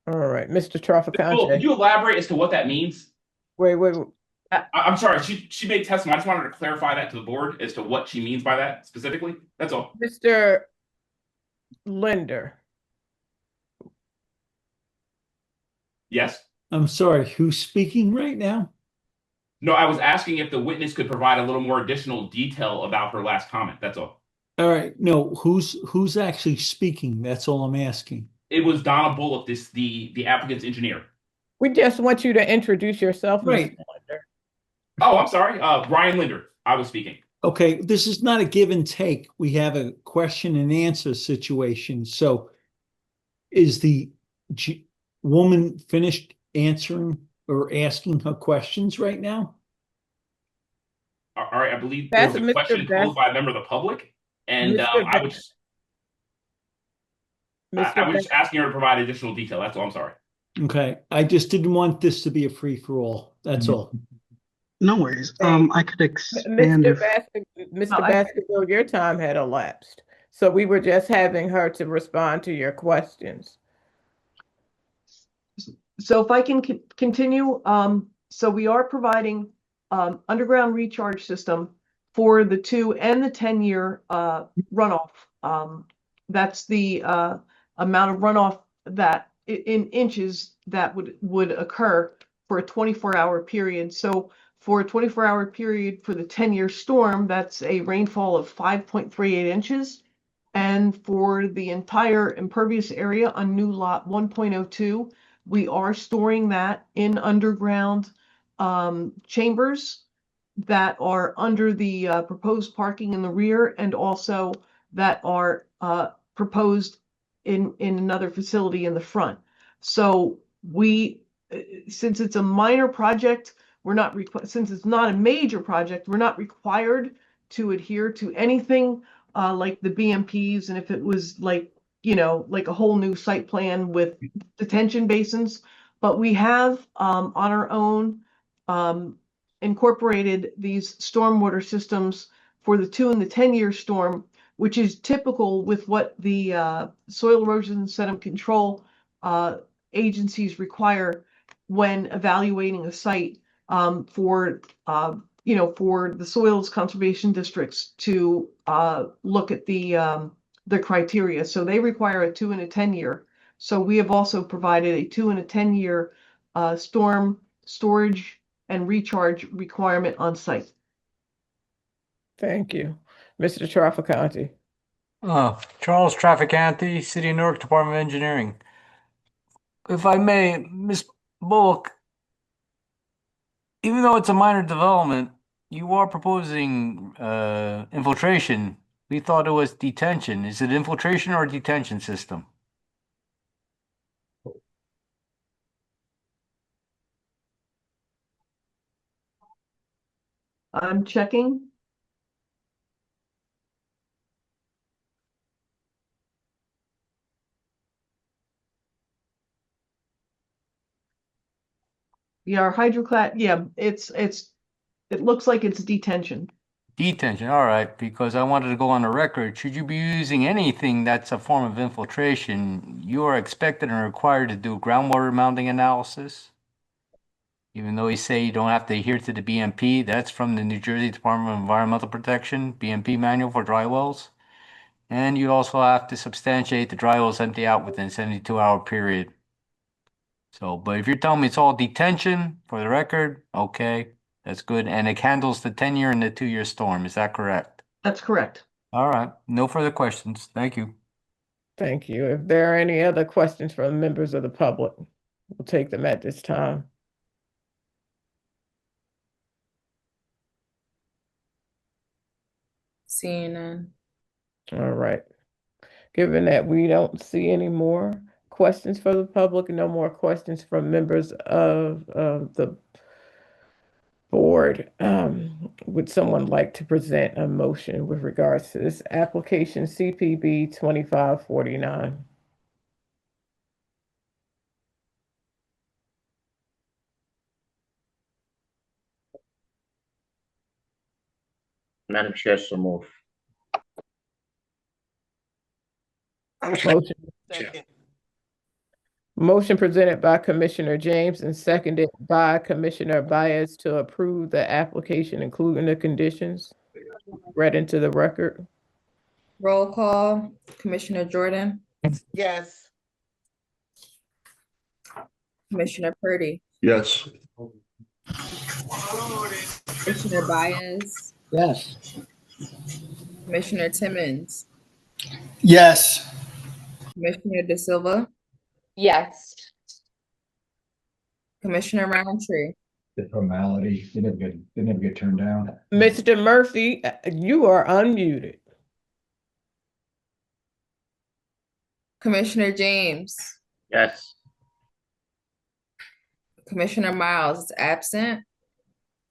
All right, Mr. Could Trafficante. you elaborate as to what that means? Wait. I'm sorry. She made testimony. I just wanted to clarify that to the board as to what she means by that specifically. That's all. Mr. Linder. Yes. I'm sorry, who's speaking right now? No, I was asking if the witness could provide a little more additional detail about her last comment. That's all. All right, no, who's actually speaking? That's all I'm asking. It was Donna Bullock, the applicant's engineer. We just want you to introduce yourself, Right. Mr. Linder. Oh, I'm sorry. Ryan Linder. I was speaking. Okay, this is not a give and take. We have a question and answer situation. So is the woman finished answering or asking her questions right now? All right, I believe That's there was a Mr. question posed by a member of the public, and I was just asking her to provide additional detail. That's all. I'm sorry. Okay, I just didn't want this to be a free for all. That's all. No worries. I could expand Mr. Baskerville, your time had elapsed. So we were just having her to respond to your questions. So if I can continue, so we are providing underground recharge system for the 2 and the 10-year runoff. That's the amount of runoff that in inches that would occur for a 24-hour period. So for a 24-hour period for the 10-year storm, that's a rainfall of 5.38 inches. And for the entire impervious area on new lot 1.02, we are storing that in underground chambers that are under the proposed parking in the rear, and also that are proposed in another facility in the front. So since it's a minor project, since it's not a major project, we're not required to adhere to anything like the BMPs. And if it was like a whole new site plan with detention basins, but we have on our own incorporated these stormwater systems for the 2 and the 10-year storm, which is typical with what the soil erosion and sediment control agencies require when evaluating a site for the soils conservation districts to look at the the criteria. So they require a 2 and a 10-year. So we have also provided a 2 and a 10-year storm storage and recharge requirement on site. Thank you. Mr. Traficante. Charles Traficante, City of Newark, Department of Engineering. If I may, Ms. Bullock, even though it's a minor development, you are proposing infiltration. We thought it was detention. Is it infiltration or detention system? I'm checking. Yeah, our hydroclad, yeah, it looks like it's detention. Detention, all right, because I wanted to go on the record. Should you be using anything that's a form of infiltration, you are expected and required to do groundwater mounting analysis. Even though you say you don't have to adhere to the BMP, that's from the New Jersey Department of Environmental Protection, BMP manual for dry wells. And you also have to substantiate the dry wells empty out within a 72-hour period. So, but if you're telling me it's all detention, for the record, okay, that's good. And it handles the 10-year and the 2-year storm, is that correct? That's correct. All right, no further questions. Thank you. Thank you. If there are any other questions from members of the public, we'll take them at this time. Seeing none. All right. Given that we don't see any more questions for the public, no more questions from members of the board, would someone like to present a motion with regards to this application CPB 2549? Madam Chair, so move. Motion. Second. Motion presented by Commissioner James and seconded by Commissioner Baez to approve the application, including the conditions read into the record. Roll call, Commissioner Jordan, Yes. Commissioner Purdy, Yes. Commissioner Baez, Yes. Commissioner Timmons, Yes. Commissioner De Silva, Yes. Commissioner Roundtree, The formality, they never get turned down. Mr. Murphy, you are unmuted. Commissioner James, Yes. Commissioner Miles is absent,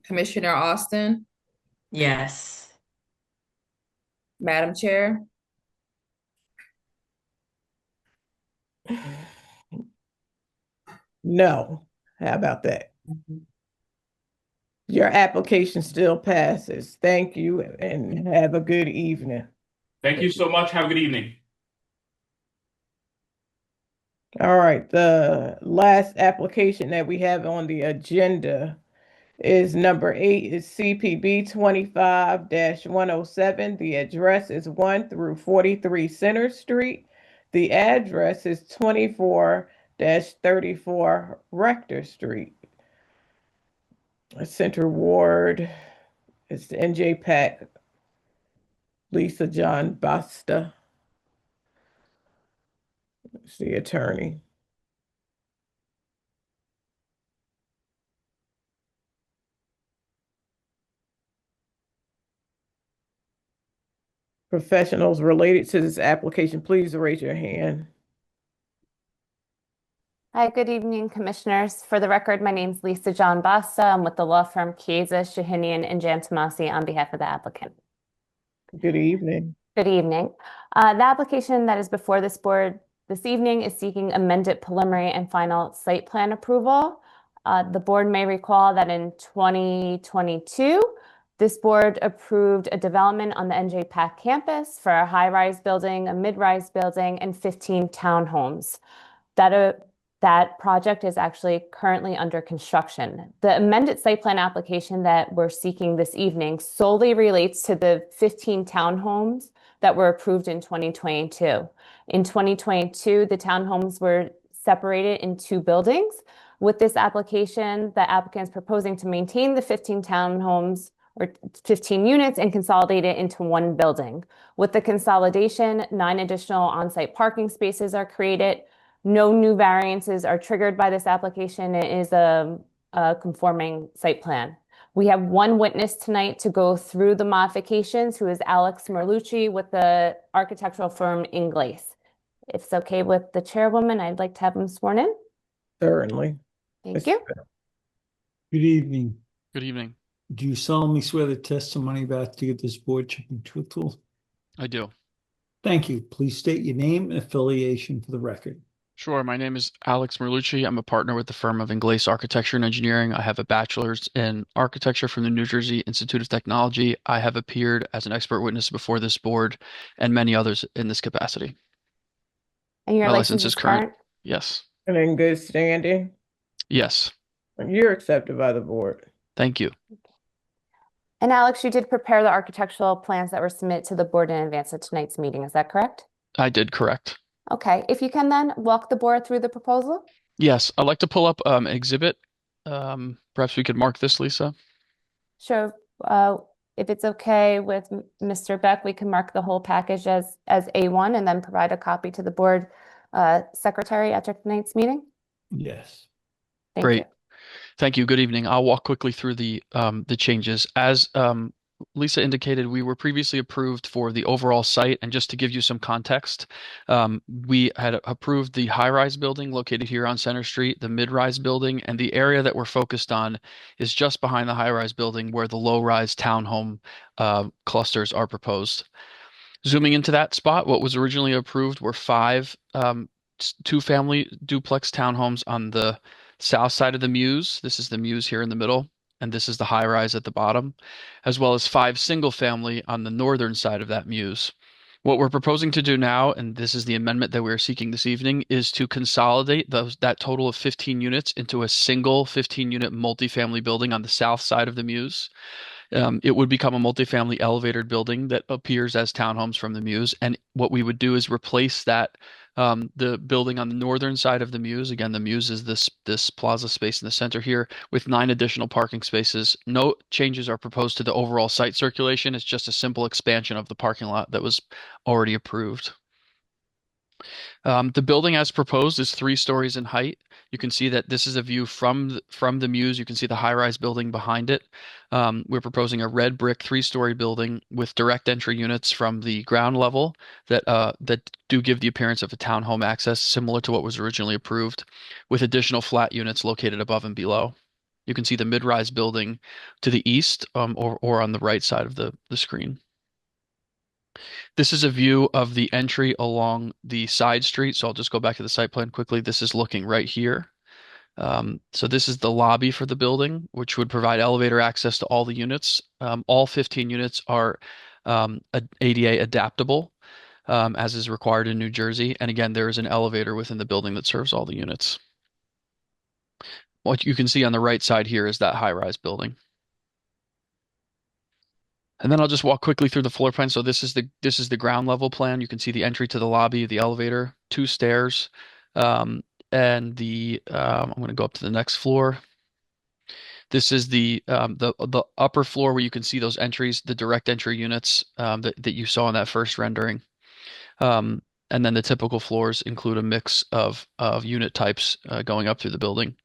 Commissioner Austin, Yes. Madam Chair, No. How about that? Your application still passes. Thank you and have a good evening. Thank you so much. Have a good evening. All right, the last application that we have on the agenda is number 8, is CPB 25-107. The address is 1 through 43 Center Street. The address is 24-34 Rector Street. Center Ward, it's the NJ Pack, Lisa John Basta. It's the attorney. Professionals related to this application, please raise your hand. Hi, good evening, commissioners. For the record, my name is Lisa John Basta. I'm with the law firm Chiesa, Shahinian, and Jantomasi on behalf of the applicant. Good evening. Good evening. The application that is before this board this evening is seeking amended preliminary and final site plan approval. The board may recall that in 2022, this board approved a development on the NJ Pack campus for a high-rise building, a mid-rise building, and 15 townhomes. That project is actually currently under construction. The amended site plan application that we're seeking this evening solely relates to the 15 townhomes that were approved in 2022. In 2022, the townhomes were separated in 2 buildings. With this application, the applicant is proposing to maintain the 15 townhomes or 15 units and consolidate it into 1 building. With the consolidation, 9 additional on-site parking spaces are created. No new variances are triggered by this application. It is a conforming site plan. We have 1 witness tonight to go through the modifications, who is Alex Merlucci with the architectural firm Inglace. If it's okay with the chairwoman, I'd like to have him sworn in. Certainly. Thank you. Good evening. Good evening. Do you solemnly swear the testimony about to give this board to be truthful? I do. Thank you. Please state your name and affiliation for the record. Sure. My name is Alex Merlucci. I'm a partner with the firm of Inglace Architecture and Engineering. I have a bachelor's in architecture from the New Jersey Institute of Technology. I have appeared as an expert witness before this board and many others in this capacity. And your My license is current? Yes. And in good standing? Yes. You're accepted by the board. Thank you. And Alex, you did prepare the architectural plans that were submitted to the board in advance of tonight's meeting. Is that correct? I did, correct. Okay. If you can then walk the board through the proposal. Yes. I'd like to pull up an exhibit. Perhaps we could mark this, Lisa. Sure. If it's okay with Mr. Beck, we can mark the whole package as A1 and then provide a copy to the board secretary at tonight's meeting. Yes. Thank Great. you. Thank you. Good evening. I'll walk quickly through the changes. As Lisa indicated, we were previously approved for the overall site, and just to give you some context, we had approved the high-rise building located here on Center Street, the mid-rise building, and the area that we're focused on is just behind the high-rise building where the low-rise townhome clusters are proposed. Zooming into that spot, what was originally approved were 5 2-family duplex townhomes on the south side of the Mews. This is the Mews here in the middle, and this is the high rise at the bottom, as well as 5 single family on the northern side of that Mews. What we're proposing to do now, and this is the amendment that we're seeking this evening, is to consolidate that total of 15 units into a single 15-unit multifamily building on the south side of the Mews. It would become a multifamily elevated building that appears as townhomes from the Mews. And what we would do is replace that the building on the northern side of the Mews. Again, the Mews is this plaza space in the center here with 9 additional parking spaces. No changes are proposed to the overall site circulation. It's just a simple expansion of the parking lot that was already approved. The building as proposed is 3 stories in height. You can see that this is a view from the Mews. You can see the high-rise building behind it. We're proposing a red brick 3-story building with direct entry units from the ground level that do give the appearance of a townhome access, similar to what was originally approved, with additional flat units located above and below. You can see the mid-rise building to the east or on the right side of the screen. This is a view of the entry along the side street. So I'll just go back to the site plan quickly. This is looking right here. So this is the lobby for the building, which would provide elevator access to all the units. All 15 units are ADA adaptable, as is required in New Jersey. And again, there is an elevator within the building that serves all the units. What you can see on the right side here is that high-rise building. And then I'll just walk quickly through the floor plan. So this is the ground level plan. You can see the entry to the lobby, the elevator, 2 stairs, and I'm going to go up to the next floor. This is the upper floor where you can see those entries, the direct entry units that you saw in that first rendering. And then the typical floors include a mix of unit types going up through the building.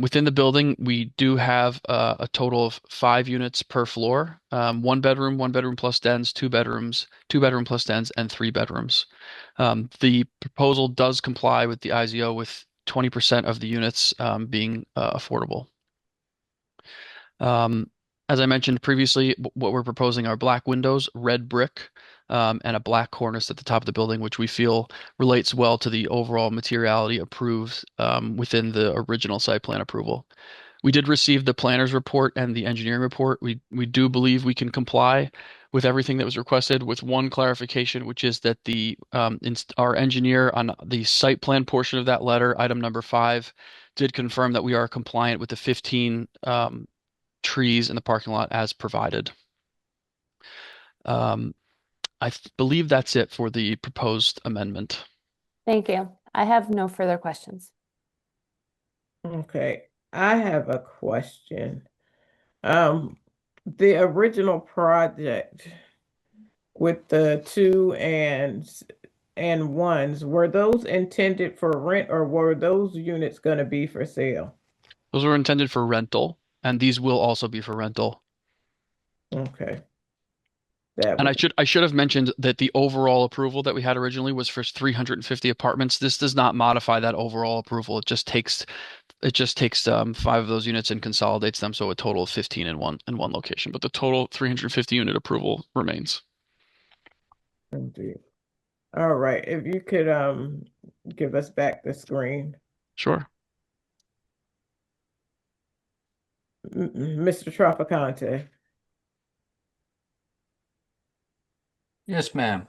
Within the building, we do have a total of 5 units per floor, 1 bedroom plus dens, 2 bedrooms, 2 bedroom plus dens, and 3 bedrooms. The proposal does comply with the IZO with 20% of the units being affordable. As I mentioned previously, what we're proposing are black windows, red brick, and a black cornice at the top of the building, which we feel relates well to the overall materiality approved within the original site plan approval. We did receive the planner's report and the engineering report. We do believe we can comply with everything that was requested, with one clarification, which is that our engineer on the site plan portion of that letter, item number 5, did confirm that we are compliant with the 15 trees in the parking lot as provided. believe that's it for the proposed amendment. Thank you. I have no further questions. Okay, I have a question. The original project with the 2 and 1s, were those intended for rent or were those units going to be for sale? Those were intended for rental, and these will also be for rental. Okay. And I should have mentioned that the overall approval that we had originally was for 350 apartments. This does not modify that overall approval. It just takes 5 of those units and consolidates them, so a total of 15 in one location. But the total 350 unit approval remains. Indeed. All right, if you could give us back the screen. Sure. Mr. Trafficante. Yes, ma'am.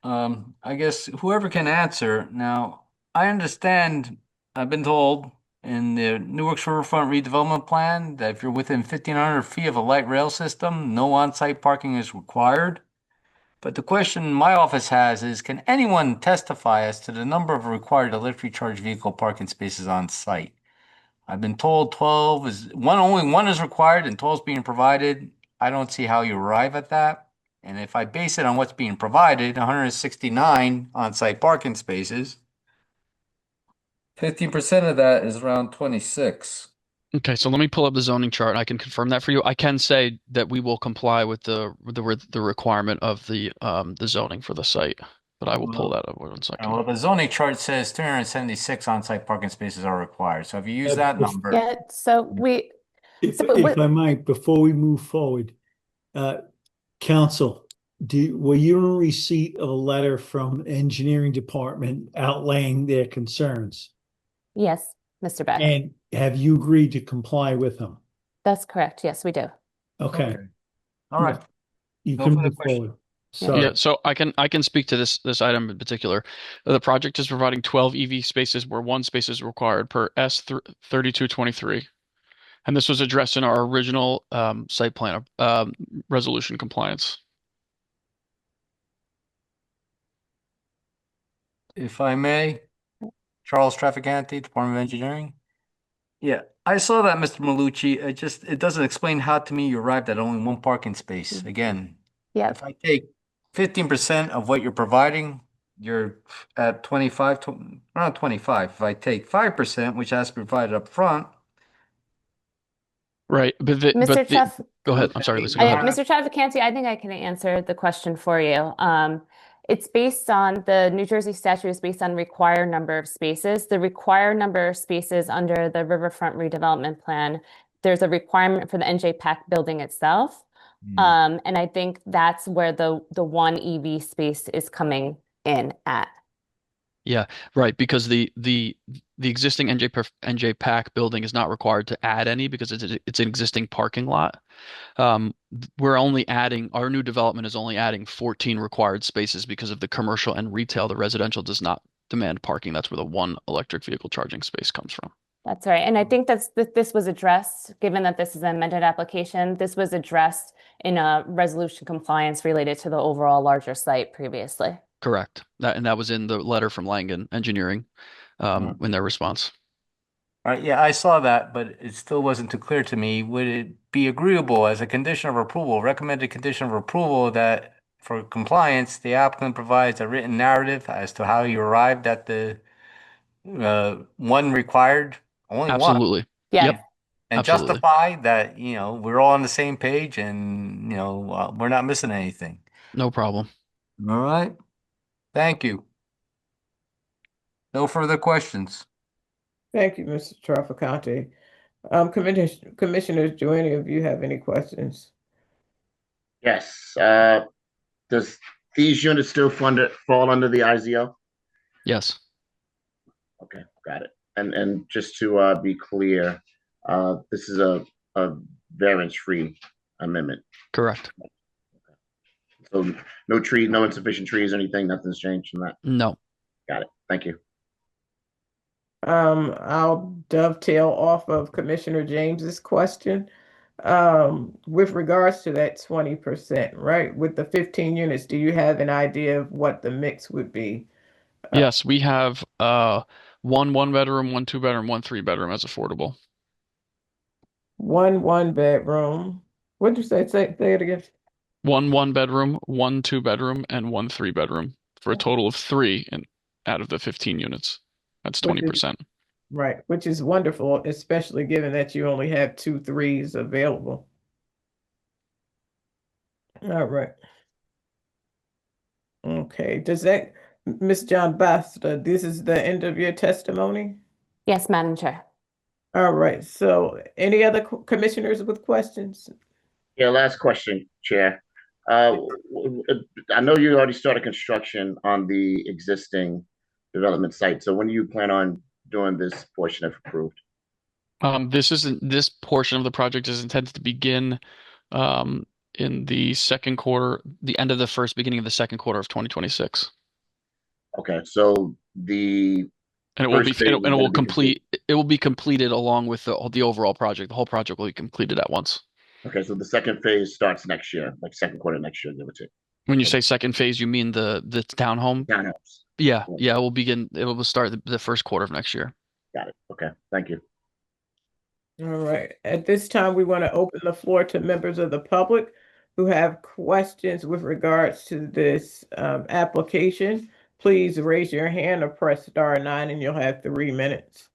I guess whoever can answer. Now, I understand, I've been told in the Newark Riverfront redevelopment plan that if you're within 1,500 feet of a light rail system, no on-site parking is required. But the question my office has is, can anyone testify as to the number of required electric charge vehicle parking spaces on site? I've been told 12 is only one is required and 12 is being provided. I don't see how you arrive at that. And if I base it on what's being provided, 169 on-site parking spaces, 15% of that is around 26. Okay, so let me pull up the zoning chart. I can confirm that for you. I can say that we will comply with the requirement of the zoning for the site, but I will pull that up 1 second. Well, the zoning chart says 376 on-site parking spaces are required. So if you use that number. Yeah, so If I might, before we move forward, counsel, were you in receipt of a letter from engineering department outlaying their concerns? Yes, Mr. Beck. And have you agreed to comply with them? That's correct. Yes, we do. Okay. All right. You No can further move questions. forward. Sorry. Yeah, so I can speak to this item in particular. The project is providing 12 EV spaces where 1 space is required per S 3223. And this was addressed in our original site plan resolution compliance. If I may, Charles Trafficante, Department of Engineering. Yeah, I saw that, Mr. Malucci. It doesn't explain how to me you arrived at only 1 parking space. Again, if I take 15% of what you're providing, you're at 25, around 25. If I take 5%, which has to be provided up front. Right, go ahead. I'm sorry, Lisa. Go ahead. Mr. Trafficante, I think I can answer the question for you. It's based on the New Jersey statute is based on required number of spaces. The required number of spaces under the Riverfront redevelopment plan, there's a requirement for the NJPAC building itself. And I think that's where the 1 EV space is coming in at. Yeah, right, because the existing NJPAC building is not required to add any because it's an existing parking lot. We're only adding, our new development is only adding 14 required spaces because of the commercial and retail. The residential does not demand parking. That's where the 1 electric vehicle charging space comes from. That's right. And I think this was addressed, given that this is an amended application, this was addressed in a resolution compliance related to the overall larger site previously. Correct. That was in the letter from Langen Engineering in their response. All right, yeah, I saw that, but it still wasn't too clear to me. Would it be agreeable as a condition of approval, recommended condition of approval, that for compliance, the applicant provides a written narrative as to how you arrived at the 1 required, only 1? Absolutely. Yeah. Yep. And Absolutely. justify that, we're all on the same page and, we're not missing anything. No problem. All right. Thank you. No further questions. Thank you, Mr. Trafficante. Commissioners, do any of you have any questions? Yes. Does these units still fall under the IZO? Yes. Okay, got it. And just to be clear, this is a variance-free amendment. Correct. So no insufficient trees, anything, nothing's changed from that? No. Got it. Thank you. I'll dovetail off of Commissioner James's question. with regards to that 20%, right? With the 15 units, do you have an idea of what the mix would be? Yes, we have one bedroom, one 2-bedroom, one 3-bedroom as affordable. One bedroom. What'd you say? Say it again. One bedroom, one 2-bedroom, and one 3-bedroom for a total of 3 out of the 15 units. That's 20%. Right, which is wonderful, especially given that you only have 2 3s available. All right. Okay, does that, Ms. John Basta, this is the end of your testimony? Yes, Madam Chair. All right, so any other commissioners with questions? Yeah, last question, Chair. I know you already started construction on the existing development site. So when do you plan on doing this portion if approved? This portion of the project is intended to begin in the second quarter, the end of the first, beginning of the second quarter of 2026. Okay, so the And it will be first phase is it will gonna be complete. It will be completed along with the overall project. The whole project will be completed at once. Okay, so the second phase starts next year, like second quarter next year, give or take. When you say second phase, you mean the townhome? Townhomes. Yeah, it will begin. It will start the first quarter of next year. Got it. Okay, thank you. All right, at this time, we want to open the floor to members of the public who have questions with regards to this application. Please raise your hand or press *9 and you'll have 3 minutes.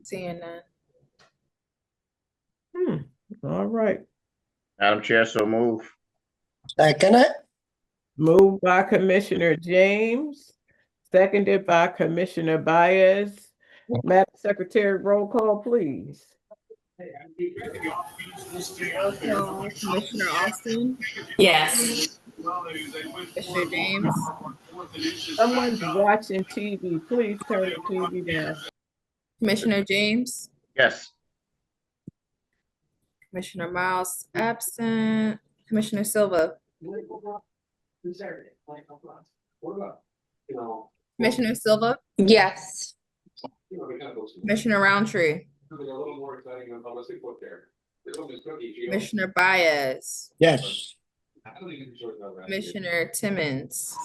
Seeing none. All right. Madam Chair, so move. Second it. Moved by Commissioner James, seconded by Commissioner Baez. Madam Secretary, roll call, please. Commissioner Austin? Yes. Commissioner James? Someone's watching TV. Please turn the TV down. Commissioner James? Yes. Commissioner Miles absent. Commissioner Silva? Commissioner Silva? Yes. Commissioner Roundtree? Commissioner Baez? Yes. Commissioner Timmons?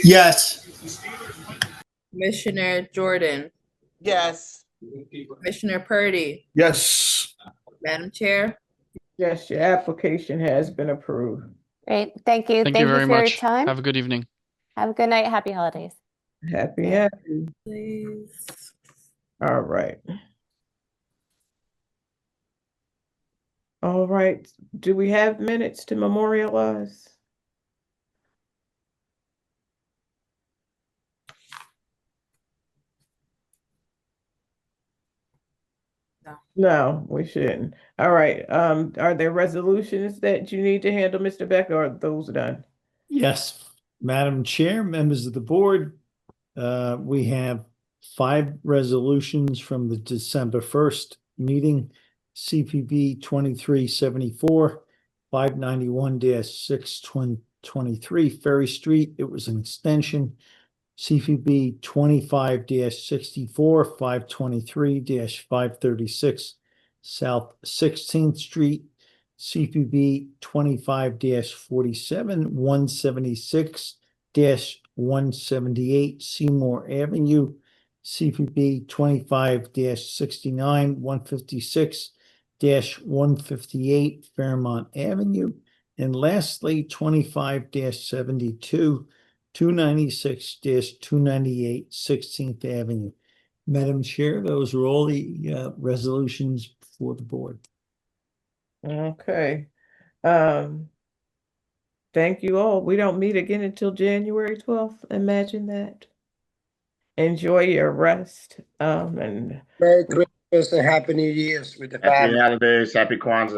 Yes. Commissioner Jordan? Yes. Commissioner Purdy? Yes. Madam Chair? Yes, your application has been approved. Great. Thank you. Thank you very for your much. time. Have a good evening. Have a good night. Happy holidays. Happy. Please. All right. All right. Do we have minutes to memorialize? No, we shouldn't. All right. Are there resolutions that you need to handle, Mr. Becker, or are those done? Yes, Madam Chair, members of the board, we have 5 resolutions from the December 1st meeting. CPB 2374, 591-623 Ferry Street. It was an extension. CPB 25-64, 523-536 South 16th Street. CPB 25-47, 176-178 Seymour Avenue. CPB 25-69, 156-158 Fairmont Avenue. And lastly, 25-72, 296-298 16th Avenue. Madam Chair, those are all the resolutions for the board. Okay. Thank you all. We don't meet again until January 12th. Imagine that. Enjoy your rest. And Merry Christmas and Happy New Year's with the Happy family. holidays. Happy Kwanzaa.